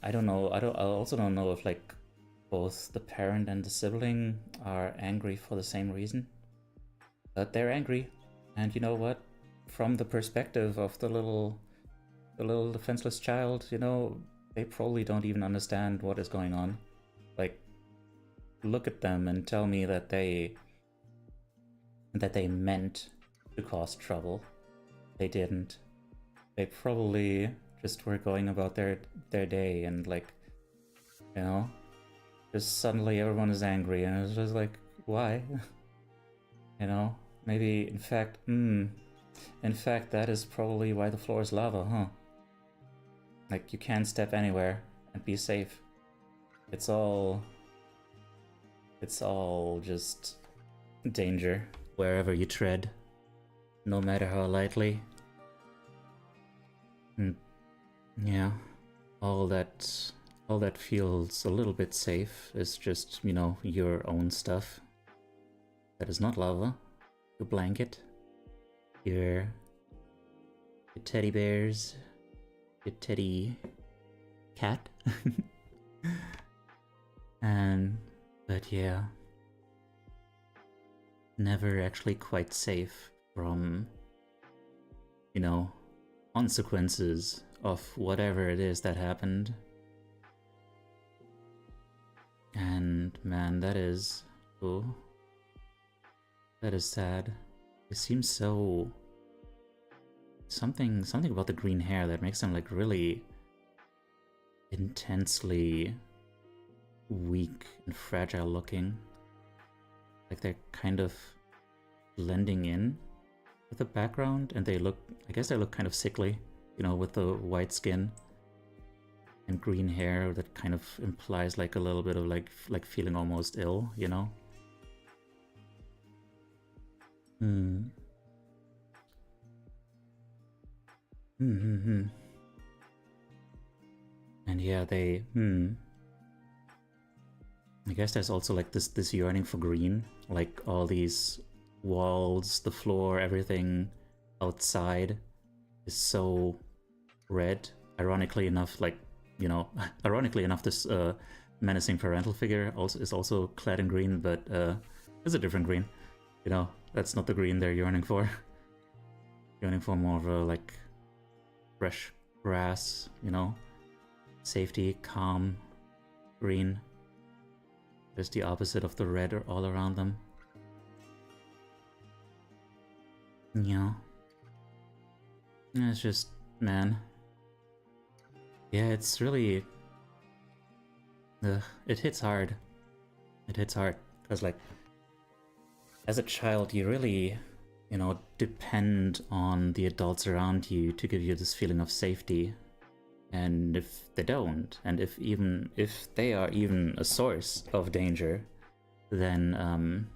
I don't know, I also don't know if, like, both the parent and the sibling are angry for the same reason. But they're angry. And you know what? From the perspective of the little defenseless child, you know, they probably don't even understand what is going on. Like, look at them and tell me that they meant to cause trouble. They didn't. They probably just were going about their day and, like, you know, just suddenly everyone is angry and it's just like, why? You know, maybe in fact that is probably why the floor is lava, huh? Like, you can't step anywhere and be safe. It's all just danger wherever you tread. no matter how lightly. And yeah, all that feels a little bit safe is just, you know, your own stuff. That is not lava. Your blanket, your teddy bears, your teddy cat. But yeah, never actually quite safe from, you know, consequences of whatever it is that happened. And man, that is, oh, that is sad. It seems so, something about the green hair that makes them like really intensely weak and fragile looking. Like they're kind of blending in with the background, and they look, I guess they look kind of sickly, you know, with the white skin and green hair that kind of implies like a little bit of like feeling almost ill, you know? And yeah, they, I guess there's also like this yearning for green, like all these walls, the floor, everything outside is so red. Ironically enough, like, you know, ironically enough, this menacing parental figure is also clad in green, but it's a different green. You know, that's not the green they're yearning for. Yearning for more of a like fresh grass, you know, safety, calm, green. Just the opposite of the red all around them. Yeah. It's just, man. Yeah, it's really... it hits hard. It hits hard. Because, like, as a child, you really, you know, depend on the adults around you to give you this feeling of safety. And if they don't, and if they are even a source of danger, then,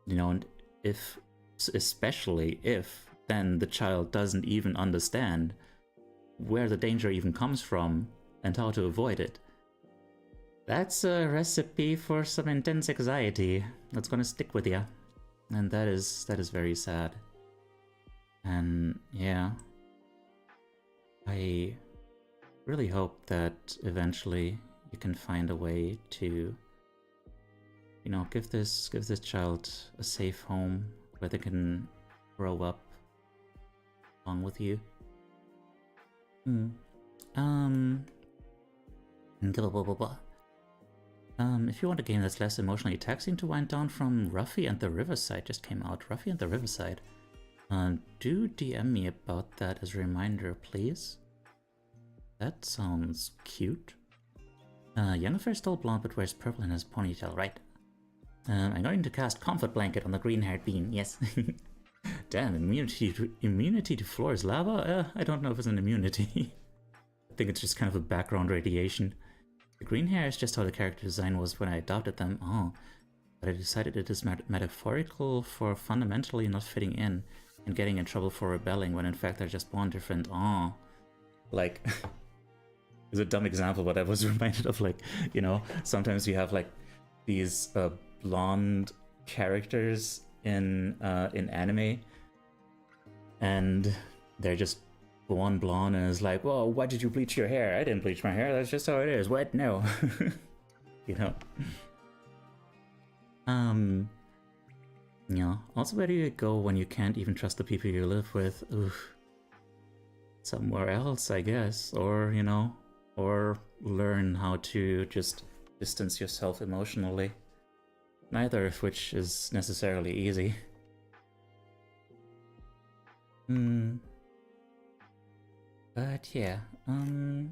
you know, and especially if then the child doesn't even understand where the danger even comes from and how to avoid it, that's a recipe for some intense anxiety that's gonna stick with you. And that is very sad. And yeah, I really hope that eventually you can find a way to, you know, give this child a safe home where they can grow up along with you. If you want a game that's less emotionally taxing to wind down from Ruffy and the Riverside just came out. Ruffy and the Riverside. Do DM me about that as a reminder, please. That sounds cute. Yennefer is still blonde but wears purple in his ponytail, right? I'm going to cast Comfort Blanket on the green-haired bean, yes. Damn, immunity to floor's lava? I don't know if it's an immunity. I think it's just kind of a background radiation. The green hair is just how the character design was when I adopted them. Oh, but I decided it is metaphorical for fundamentally not fitting in and getting in trouble for rebelling when in fact they're just born different. Oh, like... It's a dumb example, but I was reminded of, like, you know, sometimes you have like these blonde characters in anime, and they're just born blonde, and it's like, well, why did you bleach your hair? I didn't bleach my hair. That's just how it is. What? No, you know. Yeah. Also, where do you go when you can't even trust the people you live with? Oof. Somewhere else, I guess, or you know. Or learn how to just distance yourself emotionally. Neither of which is necessarily easy. But yeah, oh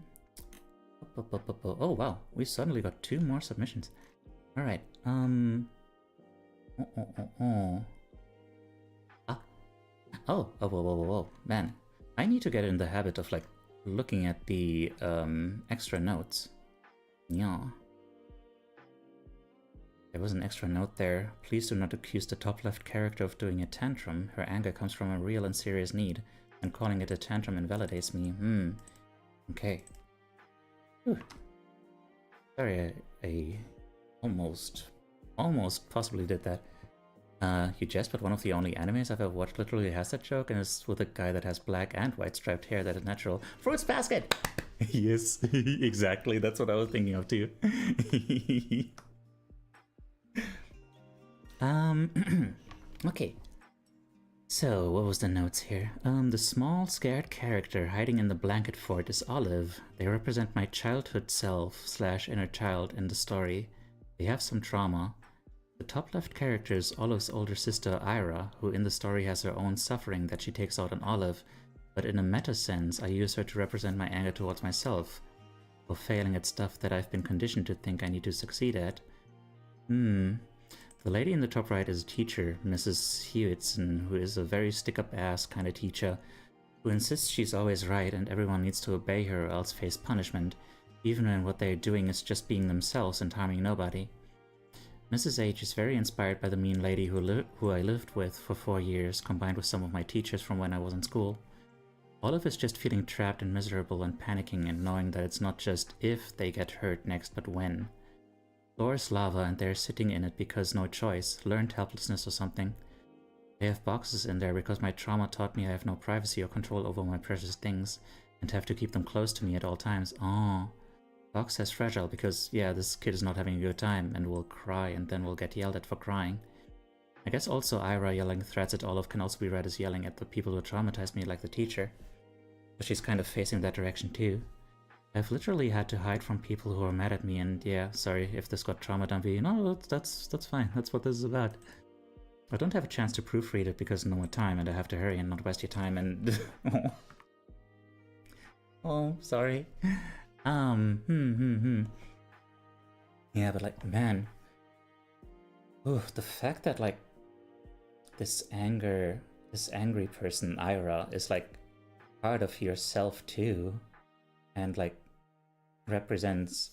wow, we suddenly got 2 more submissions. Alright, whoa, man. I need to get in the habit of like looking at the extra notes. Yeah. There was an extra note there. Please do not accuse the top left character of doing a tantrum. Her anger comes from a real and serious need, and calling it a tantrum invalidates me. Okay. Whew. Sorry, I almost possibly did that. You jest, but one of the only animes I've ever watched literally has that joke, and it's with a guy that has black and white striped hair that is natural. Fruits Basket! Yes, exactly, that's what I was thinking of too. Okay. So, what was the notes here? The small, scared character hiding in the blanket fort is Olive. They represent my childhood self / inner child in the story. They have some trauma. The top left character is Olive's older sister, Ira, who in the story has her own suffering that she takes out on Olive, but in a meta sense, I use her to represent my anger towards myself, for failing at stuff that I've been conditioned to think I need to succeed at. The lady in the top right is a teacher, Mrs. Hewitson, who is a very stick-up-ass kind of teacher, who insists she's always right and everyone needs to obey her or else face punishment, even when what they're doing is just being themselves and harming nobody. Mrs. H is very inspired by the mean lady who I lived with for 4 years, combined with some of my teachers from when I was in school. Olive is just feeling trapped and miserable and panicking and knowing that it's not just if they get hurt next, but when. Floor is lava and they're sitting in it because no choice, learned helplessness or something. They have boxes in there because my trauma taught me I have no privacy or control over my precious things, and have to keep them close to me at all times. Oh. Box says fragile because, yeah, this kid is not having a good time and will cry and then will get yelled at for crying. I guess also Ira yelling threats at Olive can also be read as yelling at the people who traumatized me, like the teacher. But she's kind of facing that direction too. I've literally had to hide from people who are mad at me, and yeah, sorry if this got trauma dumpy. No, that's fine. That's what this is about. I don't have a chance to proofread it because no more time, and I have to hurry and not waste your time. And oh, sorry. Yeah, but like, man, the fact that like this angry person, Ira, is like part of yourself too, and like represents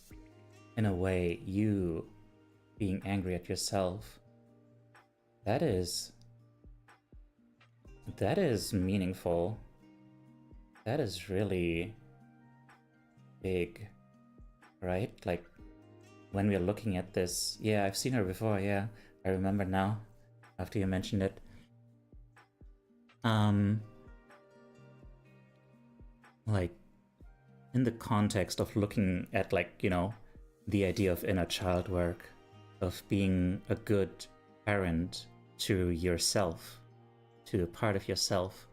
in a way you being angry at yourself. That is meaningful. That is really big, right? Like when we're looking at this, yeah, I've seen her before, yeah, I remember now after you mentioned it. Like in the context of looking at, like, you know, the idea of inner child work, of being a good parent to yourself, to a part of yourself,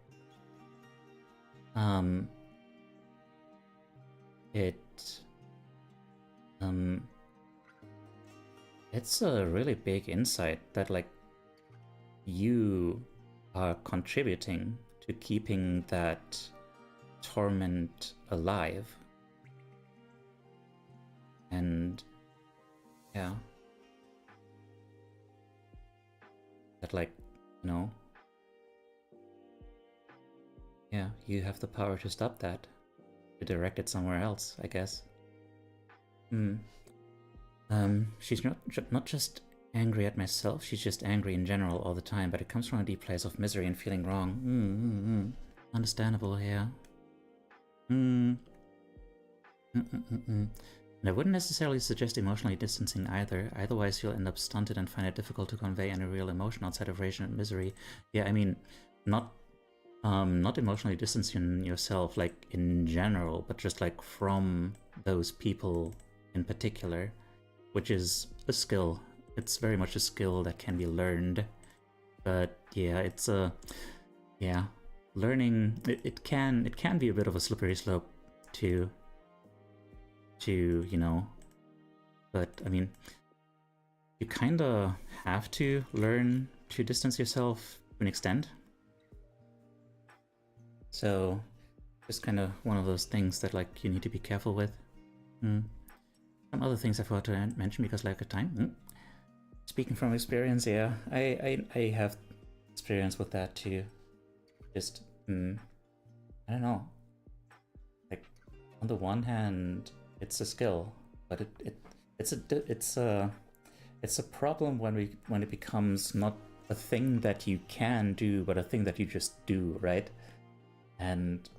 it's a really big insight that like you are contributing to keeping that torment alive. And yeah, that like, you know, yeah, you have the power to stop that, to direct it somewhere else, I guess. She's not just angry at myself, she's just angry in general all the time, but it comes from a deep place of misery and feeling wrong. Understandable here. And I wouldn't necessarily suggest emotionally distancing either, otherwise you'll end up stunted and find it difficult to convey any real emotion outside of rage and misery. Yeah, I mean, not emotionally distancing yourself, like, in general, but just, like, from those people in particular, which is a skill. It's very much a skill that can be learned. But, yeah, it's a... yeah, learning... It can be a bit of a slippery slope to, you know... But, I mean, you kinda have to learn to distance yourself to an extent. So, just kind of one of those things that, like, you need to be careful with. Some other things I forgot to mention because lack of time. Speaking from experience, yeah, I have experience with that too. Just, I don't know. Like, on the one hand, it's a skill, but it's it's a problem when it becomes not a thing that you can do, but a thing that you just do, right? And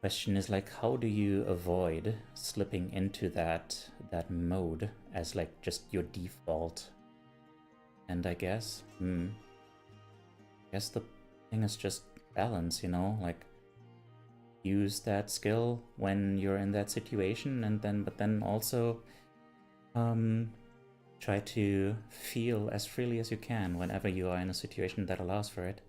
question is like, how do you avoid slipping into that mode as like just your default? And I guess the thing is just balance, you know, like use that skill when you're in that situation, and then also try to feel as freely as you can whenever you are in a situation that allows for it.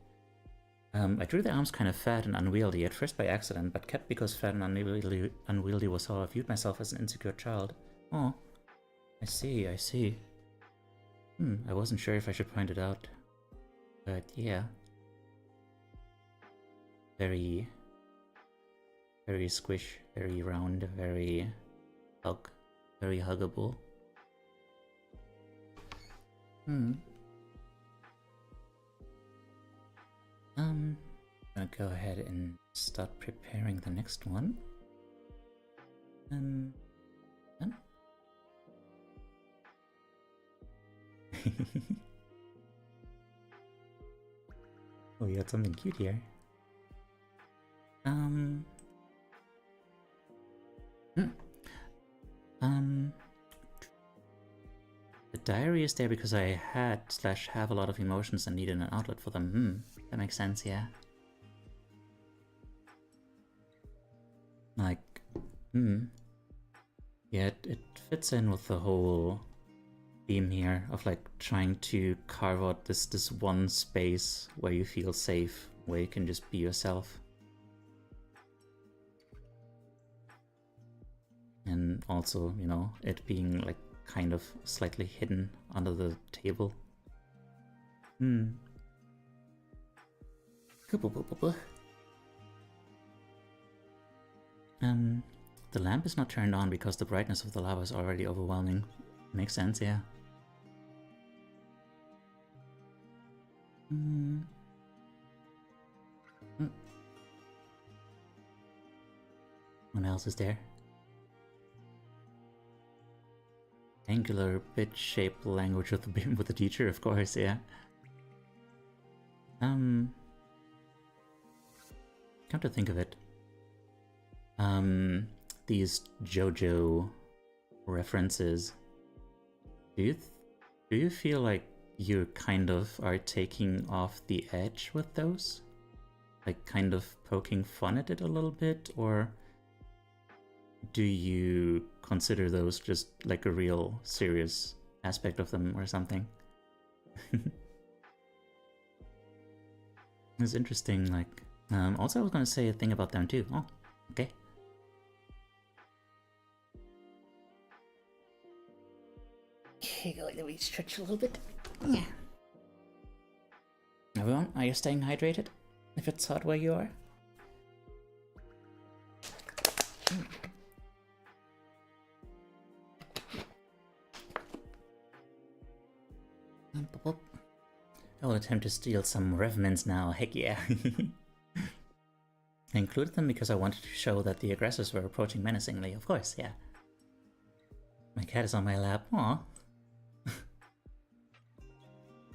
I drew the arms kind of fat and unwieldy, at first by accident, but kept because fat and unwieldy was how I viewed myself as an insecure child. Oh, I see. I wasn't sure if I should point it out, but yeah. Very squish, very round, very huggable. I'm gonna go ahead and start preparing the next one. Oh, you got something cute here. The diary is there because I had/have a lot of emotions and needed an outlet for them. That makes sense, yeah. Like, yeah, it fits in with the whole theme here of like trying to carve out this one space where you feel safe, where you can just be yourself. And also, you know, it being like kind of slightly hidden under the table. The lamp is not turned on because the brightness of the lava is already overwhelming. Makes sense, yeah. What else is there? Angular bit-shaped language with the teacher, of course, yeah. Come to think of it, these JoJo references, do you feel like you kind of are taking off the edge with those? Like kind of poking fun at it a little bit, or do you consider those just like a real serious aspect of them or something? It's interesting, like, also I was gonna say a thing about them too. Oh, okay. Okay, let me stretch a little bit. Yeah. Everyone, are you staying hydrated? If it's hot where you are? I will attempt to steal some revments now, heck yeah. I included them because I wanted to show that the aggressors were approaching menacingly, of course, yeah. My cat is on my lap, aww.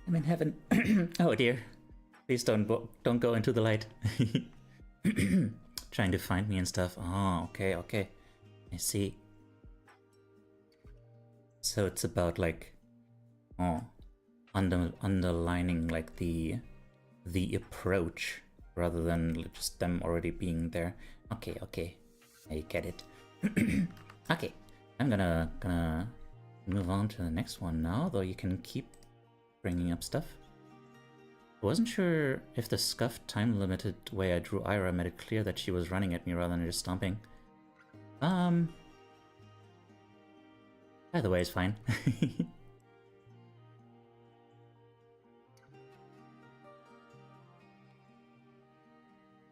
I'm in heaven. Oh dear. Please don't go into the light. Trying to find me and stuff. Oh, okay. I see. So it's about like, underlining like the approach rather than just them already being there. Okay. I get it. Okay, I'm gonna move on to the next one now, though you can keep bringing up stuff. I wasn't sure if the scuffed time-limited way I drew Ira made it clear that she was running at me rather than just stomping. Either way is fine.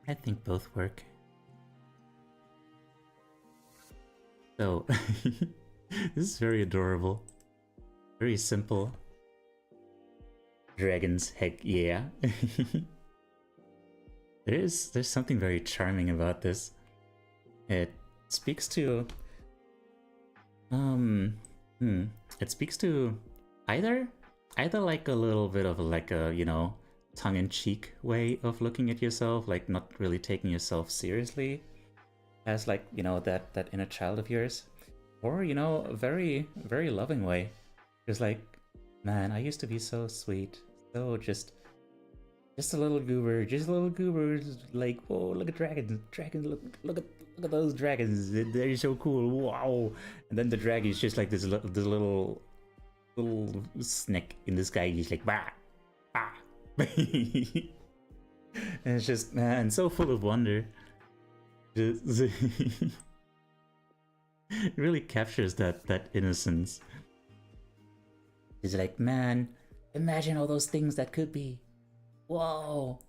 I think both work. So, this is very adorable. Very simple. Dragons, heck yeah. There's something very charming about this. It speaks to it speaks to either like a little bit of like a, you know, tongue-in-cheek way of looking at yourself, like not really taking yourself seriously as like, you know, that inner child of yours, or, you know, a very, very loving way. It's like, man, I used to be so sweet, so just a little goober, like, whoa, look at dragons, look at those dragons, they're so cool, wow. And then the dragon is just like this little snake in the sky, he's like, bah, bah. And it's just, man, so full of wonder. Just it really captures that innocence. It's like, man, imagine all those things that could be. Whoa.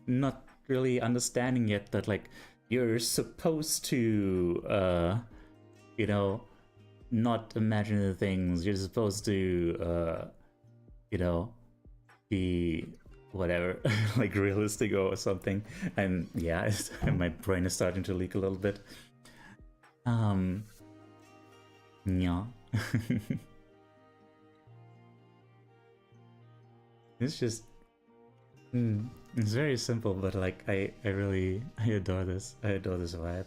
Not really understanding yet that, like, you're supposed to, you know, not imagine the things. You're supposed to, you know, be whatever, like realistic or something. And yeah, my brain is starting to leak a little bit. Yeah. It's just, it's very simple, but like I adore this. I adore this vibe.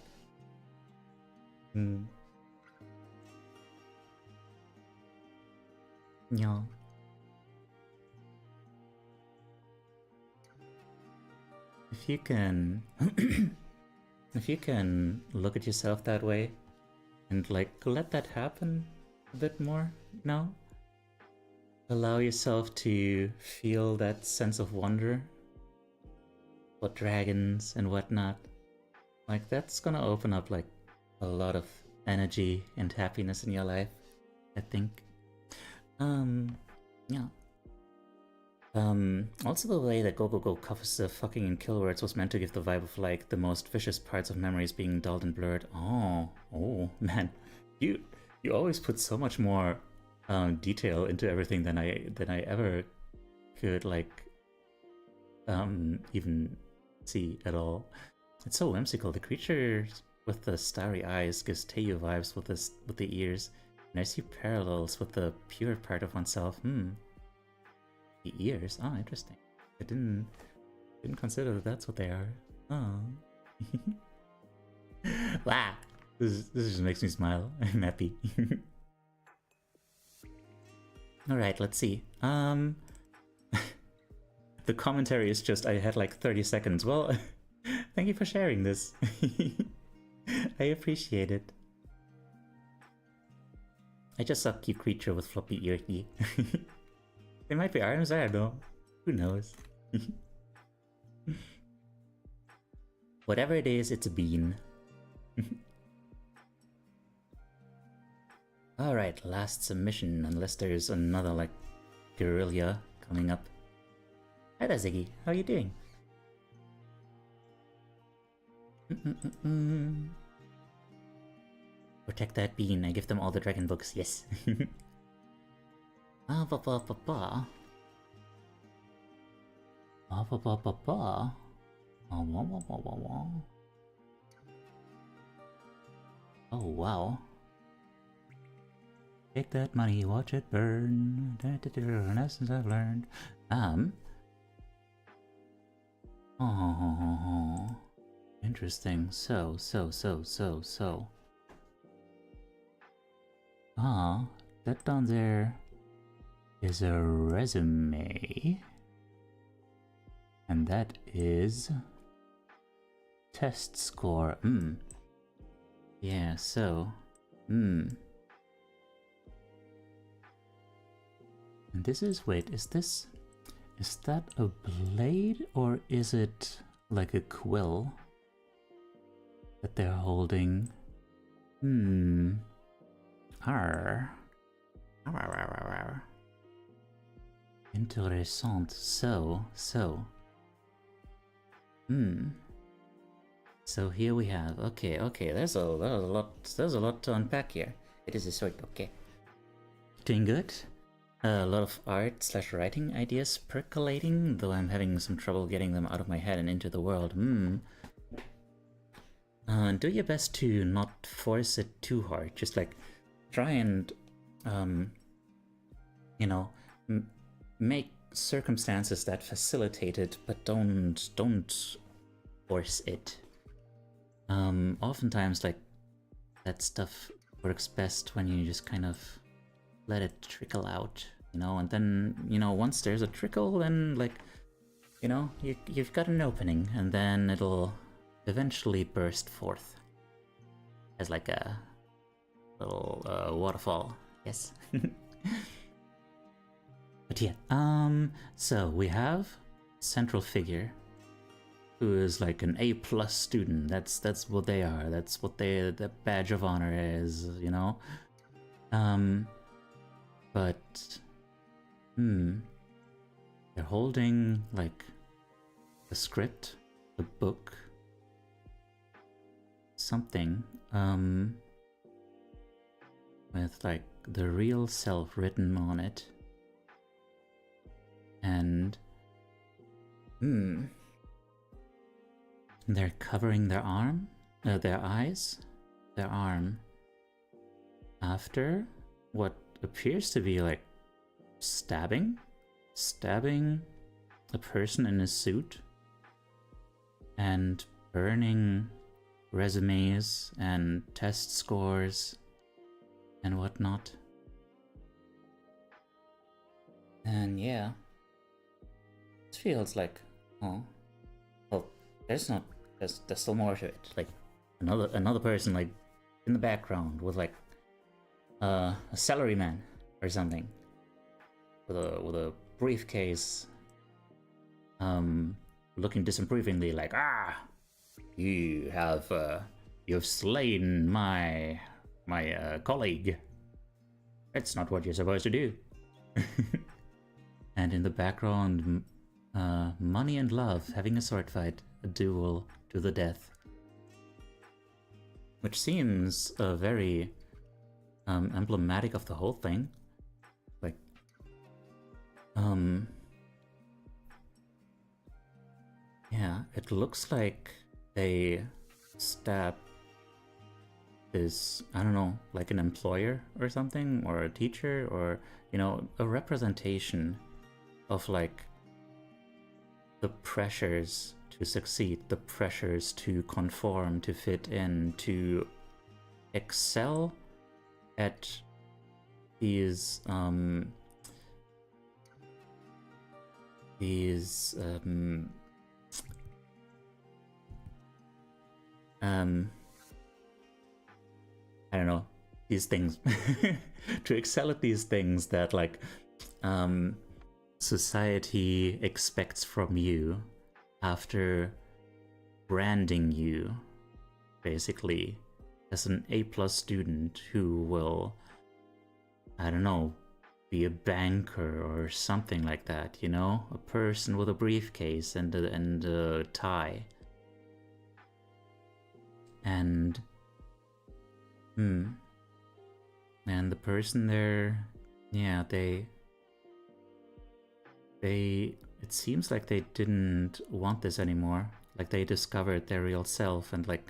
Yeah. If you can, if you can look at yourself that way, and like let that happen a bit more, you know? Allow yourself to feel that sense of wonder for dragons and whatnot. Like, that's gonna open up like a lot of energy and happiness in your life, I think. Yeah. Also the way that Go Go Go covers the fucking and kill words was meant to give the vibe of like the most vicious parts of memories being dulled and blurred. Oh man, you always put so much more detail into everything than I ever could like even see at all. It's so whimsical. The creature with the starry eyes gives Teiyu vibes with the ears, and I see parallels with the pure part of oneself. The ears? Oh, interesting. I didn't consider that that's what they are. Oh. Wow. This just makes me smile. I'm happy. Alright, let's see. The commentary is just, I had like 30 seconds. Well, thank you for sharing this. I appreciate it. I just saw cute creature with floppy ear. They might be arms, I don't know. Who knows? Whatever it is, it's a bean. Alright, last submission, unless there's another, like, guerrilla coming up. Hi there, Ziggy. How are you doing? Protect that bean. I give them all the dragon books. Yes. Oh wow. Take that money, watch it burn. Lessons I've learned. Oh, interesting. So. That down there is a resume, and that is test score. Yeah, so and this is, wait, is that a blade or is it like a quill that they're holding? Interessant. So. So here we have, okay, there's a lot to unpack here. It is a sort, okay. Doing good. A lot of art/writing ideas percolating, though I'm having some trouble getting them out of my head and into the world. Do your best to not force it too hard. Just like try and, you know, make circumstances that facilitate it, but don't force it. Oftentimes, like, that stuff works best when you just kind of let it trickle out, you know, and then, you know, once there's a trickle, then, like, you know, you've got an opening, and then it'll eventually burst forth as like a little waterfall. Yes. But yeah, so we have central figure who is like an A+ student. That's what they are. That's what the badge of honor is, you know. But they're holding like a script, a book, something, with like the real self written on it. And they're covering their arm, their eyes, their arm, after what appears to be like stabbing a person in a suit and burning resumes and test scores and whatnot. And yeah, it feels like, oh, well, there's still more to it. Like another person like in the background with like a salaryman or something with a briefcase, looking disapprovingly like, you've slain my colleague. That's not what you're supposed to do. And in the background, money and love having a sword fight, a duel to the death, which seems very emblematic of the whole thing. Like, yeah, it looks like they stab this, I don't know, like an employer or something, or a teacher, or, you know, a representation of like the pressures to succeed, the pressures to conform, to fit in, to excel at these I don't know, these things. To excel at these things that like society expects from you after branding you basically as an A+ student who will, I don't know, be a banker or something like that, you know? A person with a briefcase and a tie. And and the person there, yeah, it seems like they didn't want this anymore. Like they discovered their real self, and like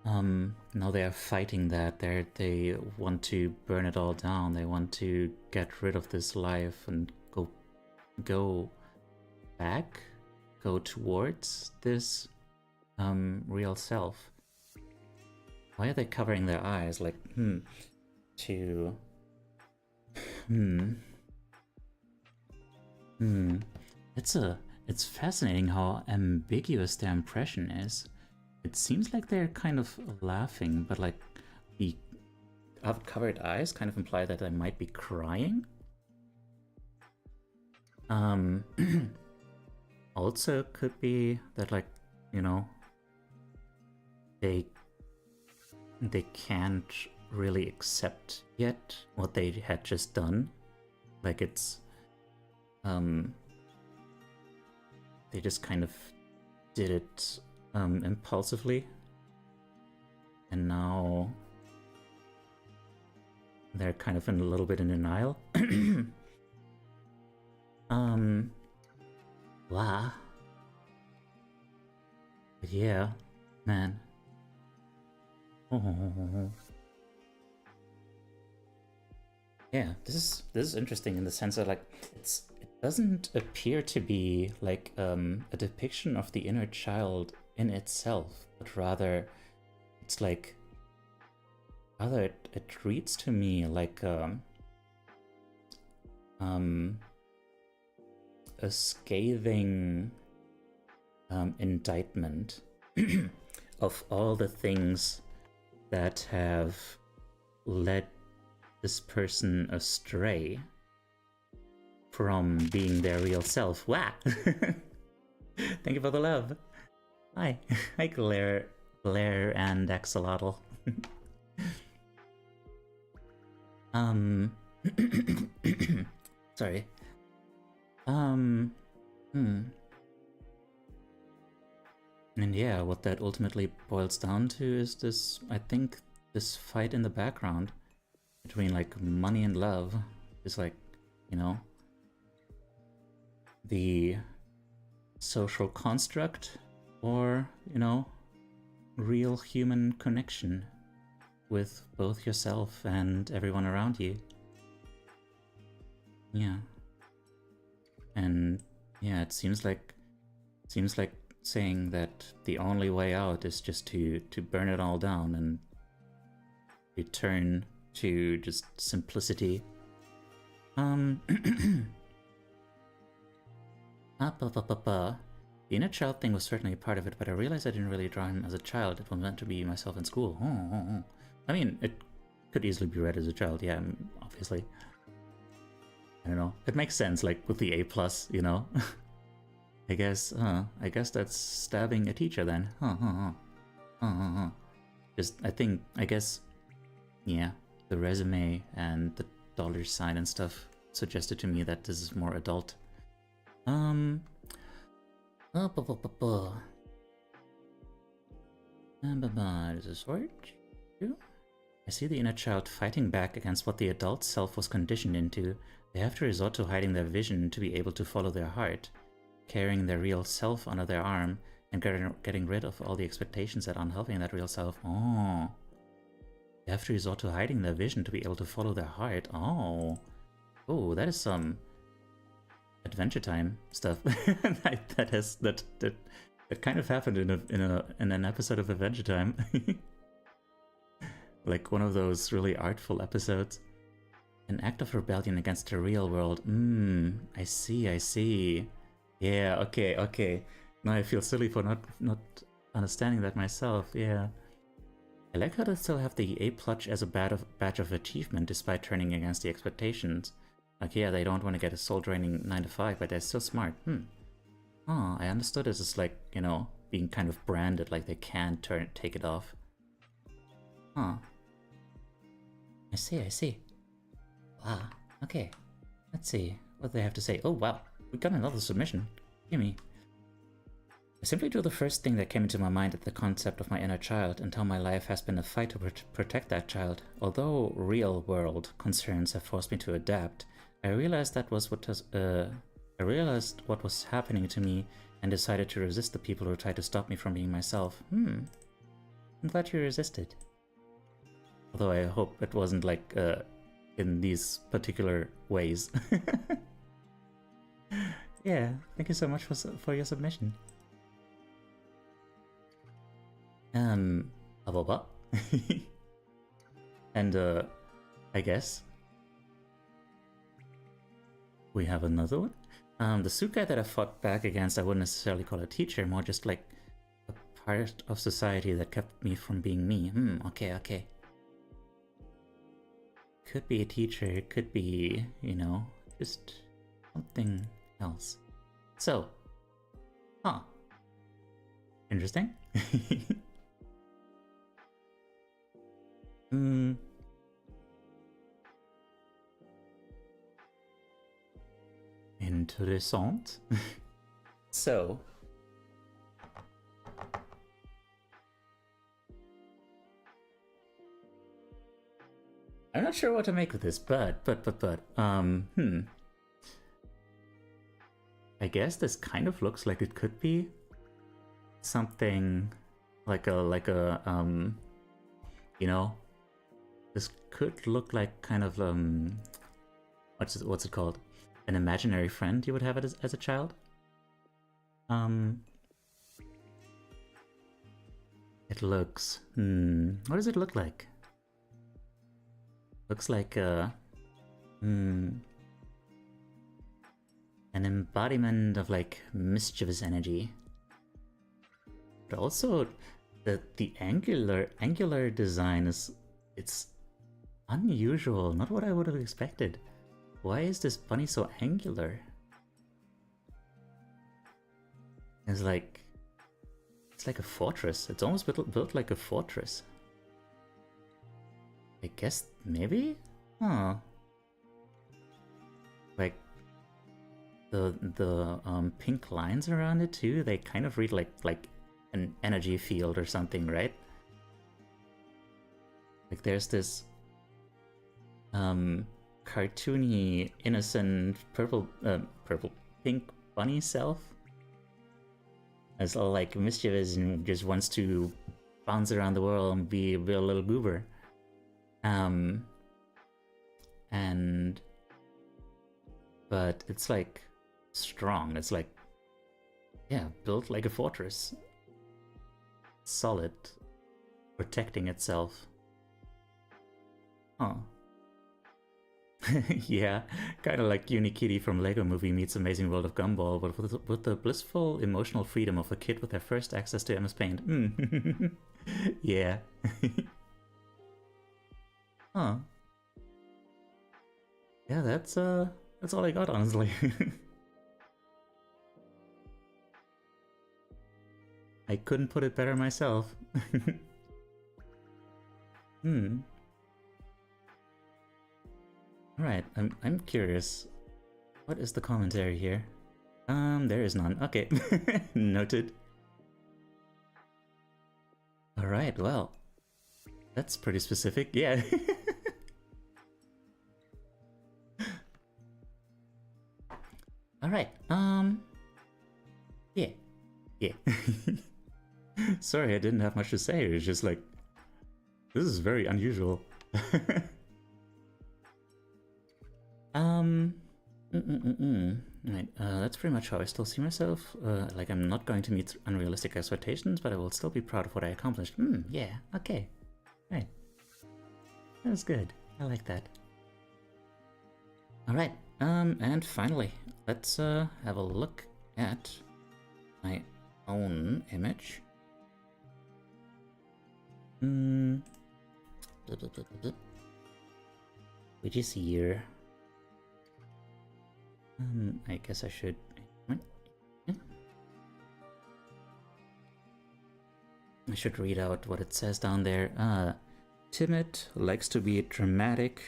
now they are fighting that. They want to burn it all down. They want to get rid of this life and go back, go towards this real self. Why are they covering their eyes? Like, It's fascinating how ambiguous their impression is. It seems like they're kind of laughing, but like the covered eyes kind of imply that they might be crying. Also could be that, like, you know, they can't really accept yet what they had just done. Like it's they just kind of did it impulsively, and now they're kind of in a little bit in denial. Wow. But yeah, man. Oh. Yeah, this is interesting in the sense that, like, it doesn't appear to be like a depiction of the inner child in itself, but rather it's like it reads to me like a scathing indictment of all the things that have led this person astray from being their real self. Wow! Thank you for the love. Hi. Hi, Blair and Axolotl. Sorry. And yeah, what that ultimately boils down to is this, I think, this fight in the background between, like, money and love is, like, you know, the social construct or, you know, real human connection with both yourself and everyone around you. Yeah. And yeah, it seems like saying that the only way out is just to burn it all down and return to just simplicity. The inner child thing was certainly a part of it, but I realized I didn't really draw him as a child. It was meant to be myself in school. I mean, it could easily be read as a child, yeah, obviously. I don't know. It makes sense, like, with the A+, you know? I guess that's stabbing a teacher then. Just, I guess, yeah, the resume and the $sign and stuff suggested to me that this is more adult. Is a sword? I see the inner child fighting back against what the adult self was conditioned into. They have to resort to hiding their vision to be able to follow their heart, carrying their real self under their arm, and getting rid of all the expectations that aren't helping that real self. Oh. They have to resort to hiding their vision to be able to follow their heart. Oh. Oh, that is some Adventure Time stuff. that kind of happened in an episode of Adventure Time. Like one of those really artful episodes. An act of rebellion against the real world. I see. Yeah, okay. Now I feel silly for not understanding that myself, yeah. I like how they still have the A+ as a badge of achievement despite turning against the expectations. Like, yeah, they don't want to get a soul-draining 9-to-5, but they're still smart. Oh, I understood this as, like, you know, being kind of branded, like they can't take it off. Huh. I see. Wow, okay. Let's see what they have to say. Oh, wow, we got another submission. Gimme. I simply drew the first thing that came into my mind at the concept of my inner child, until my life has been a fight to protect that child. Although real-world concerns have forced me to adapt, I realized what was happening to me and decided to resist the people who tried to stop me from being myself. I'm glad you resisted. Although I hope it wasn't like in these particular ways. Yeah, thank you so much for your submission. Blah, blah. And I guess we have another one. The suit guy that I fought back against, I wouldn't necessarily call a teacher, more just like a part of society that kept me from being me. Okay. Could be a teacher, it could be, you know, just something else. So, interesting. Interessant. So, I'm not sure what to make of this, but, I guess this kind of looks like it could be something like a you know, this could look like kind of what's it called? An imaginary friend you would have as a child. It looks what does it look like? Looks like an embodiment of like mischievous energy. But also the angular design it's unusual, not what I would have expected. Why is this bunny so angular? It's like a fortress. It's almost built like a fortress. I guess maybe? Huh. Like the pink lines around it too, they kind of read like an energy field or something, right? Like there's this cartoony, innocent purple pink bunny self. It's all like mischievous and just wants to bounce around the world and be a little goober. But it's like strong. It's like, yeah, built like a fortress. Solid, protecting itself. Huh. Yeah, kind of like Unikitty from Lego Movie meets Amazing World of Gumball, but with the blissful emotional freedom of a kid with their first access to MS Paint. Yeah. Huh. Yeah, that's all I got, honestly. I couldn't put it better myself. Alright, I'm curious. What is the commentary here? There is none. Okay. Noted. Alright, well. That's pretty specific, yeah. Alright, yeah. Yeah. Sorry, I didn't have much to say. It was just like, this is very unusual. Right, that's pretty much how I still see myself. Like, I'm not going to meet unrealistic expectations, but I will still be proud of what I accomplished. Yeah, okay. Right. That's good. I like that. Alright, and finally, let's have a look at my own image. Which is here. I guess I should. I should read out what it says down there. Timid, likes to be dramatic,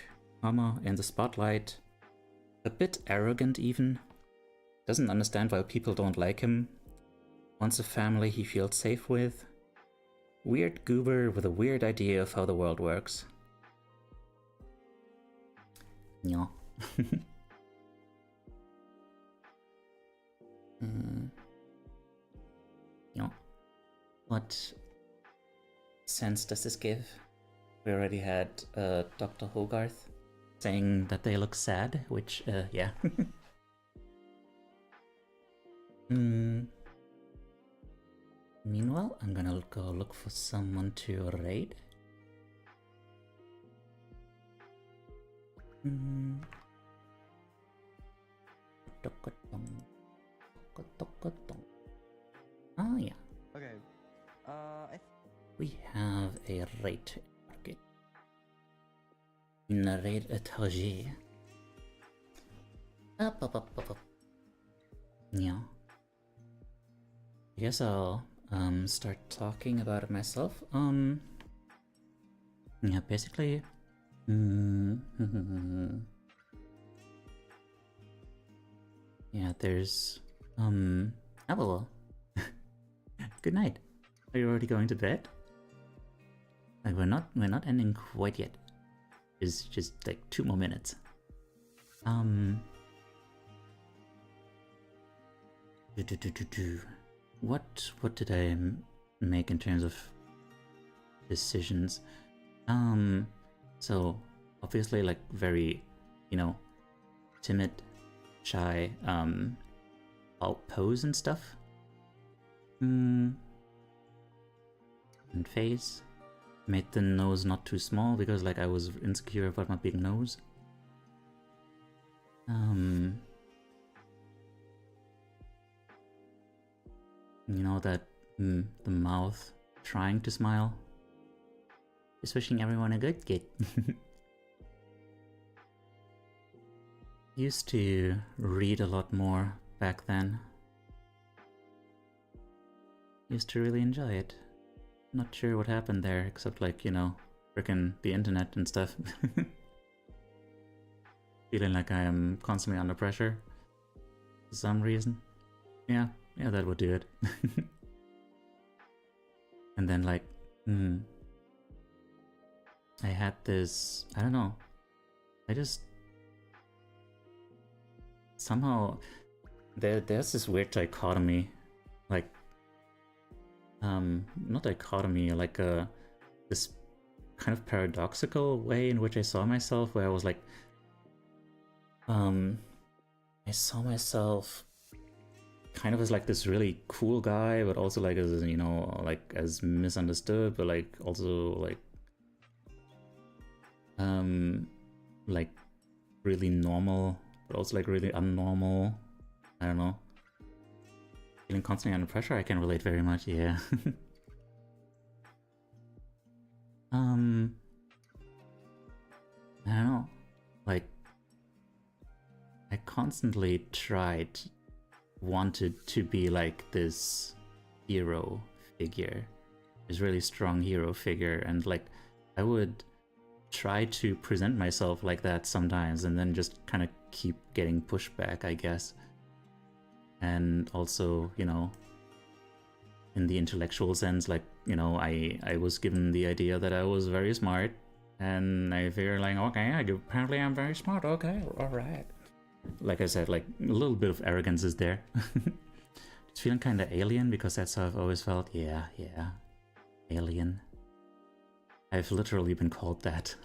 in the spotlight. A bit arrogant even. Doesn't understand why people don't like him. Wants a family he feels safe with. Weird goober with a weird idea of how the world works. Yeah. Yeah. What sense does this give? We already had Dr. Hogarth saying that they look sad, which, yeah. Meanwhile, I'm gonna go look for someone to raid. Ah, yeah. Okay. We have a raid target. Une raid étranger. Up. Yeah. I guess I'll start talking about it myself. Yeah, basically. Yeah, there's oh well. Good night. Are you already going to bed? Like we're not ending quite yet. It's just like 2 more minutes. what did I make in terms of decisions? So obviously like very, timid, shy, I'll pose and stuff. And face. Made the nose not too small because like I was insecure about my big nose. That the mouth trying to smile. Just wishing everyone a good gig. Used to read a lot more back then. Used to really enjoy it. Not sure what happened there, except like, frickin' the internet and stuff. Feeling like I am constantly under pressure for some reason. Yeah, that would do it. And then like, I had this, I don't know, I just somehow there's this weird dichotomy, like not dichotomy, like this kind of paradoxical way in which I saw myself, where I was like, I saw myself kind of as like this really cool guy, but also like as, like as misunderstood, but like also like really normal, but also like really unnormal. I don't know. Feeling constantly under pressure, I can relate very much, yeah. I don't know. Like, I constantly wanted to be like this hero figure, this really strong hero figure, and like I would try to present myself like that sometimes, and then just kind of keep getting pushed back, I guess. And also, in the intellectual sense, like, I was given the idea that I was very smart, and I figured like, okay, apparently I'm very smart, okay, alright. Like I said, like a little bit of arrogance is there. Just feeling kind of alien, because that's how I've always felt. Yeah, alien. I've literally been called that.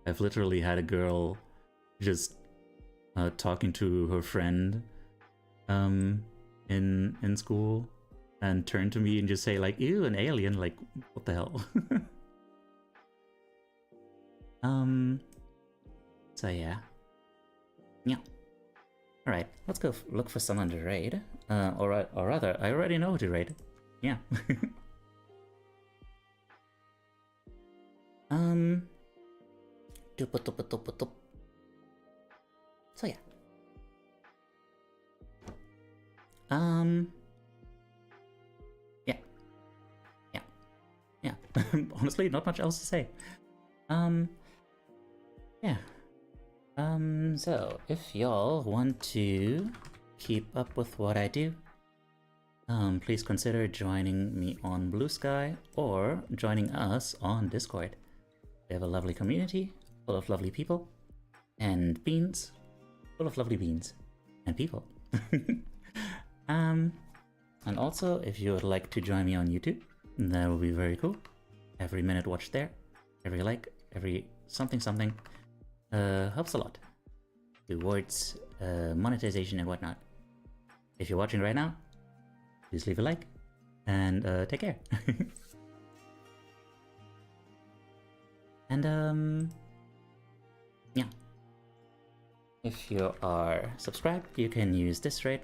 I've literally had a girl just talking to her friend in school and turn to me and just say like, ew, an alien, like what the hell. So yeah. Alright, let's go look for someone to raid. Or rather, I already know who to raid. Yeah. So yeah. Yeah. Honestly, not much else to say. Yeah. So if y'all want to keep up with what I do, please consider joining me on Blue Sky or joining us on Discord. We have a lovely community full of lovely people and beans, full of lovely beans and people. And also, if you would like to join me on YouTube, that would be very cool. Every minute watched there, every like, every something helps a lot towards monetization and whatnot. If you're watching right now, please leave a like and take care. And yeah, if you are subscribed, you can use this right now.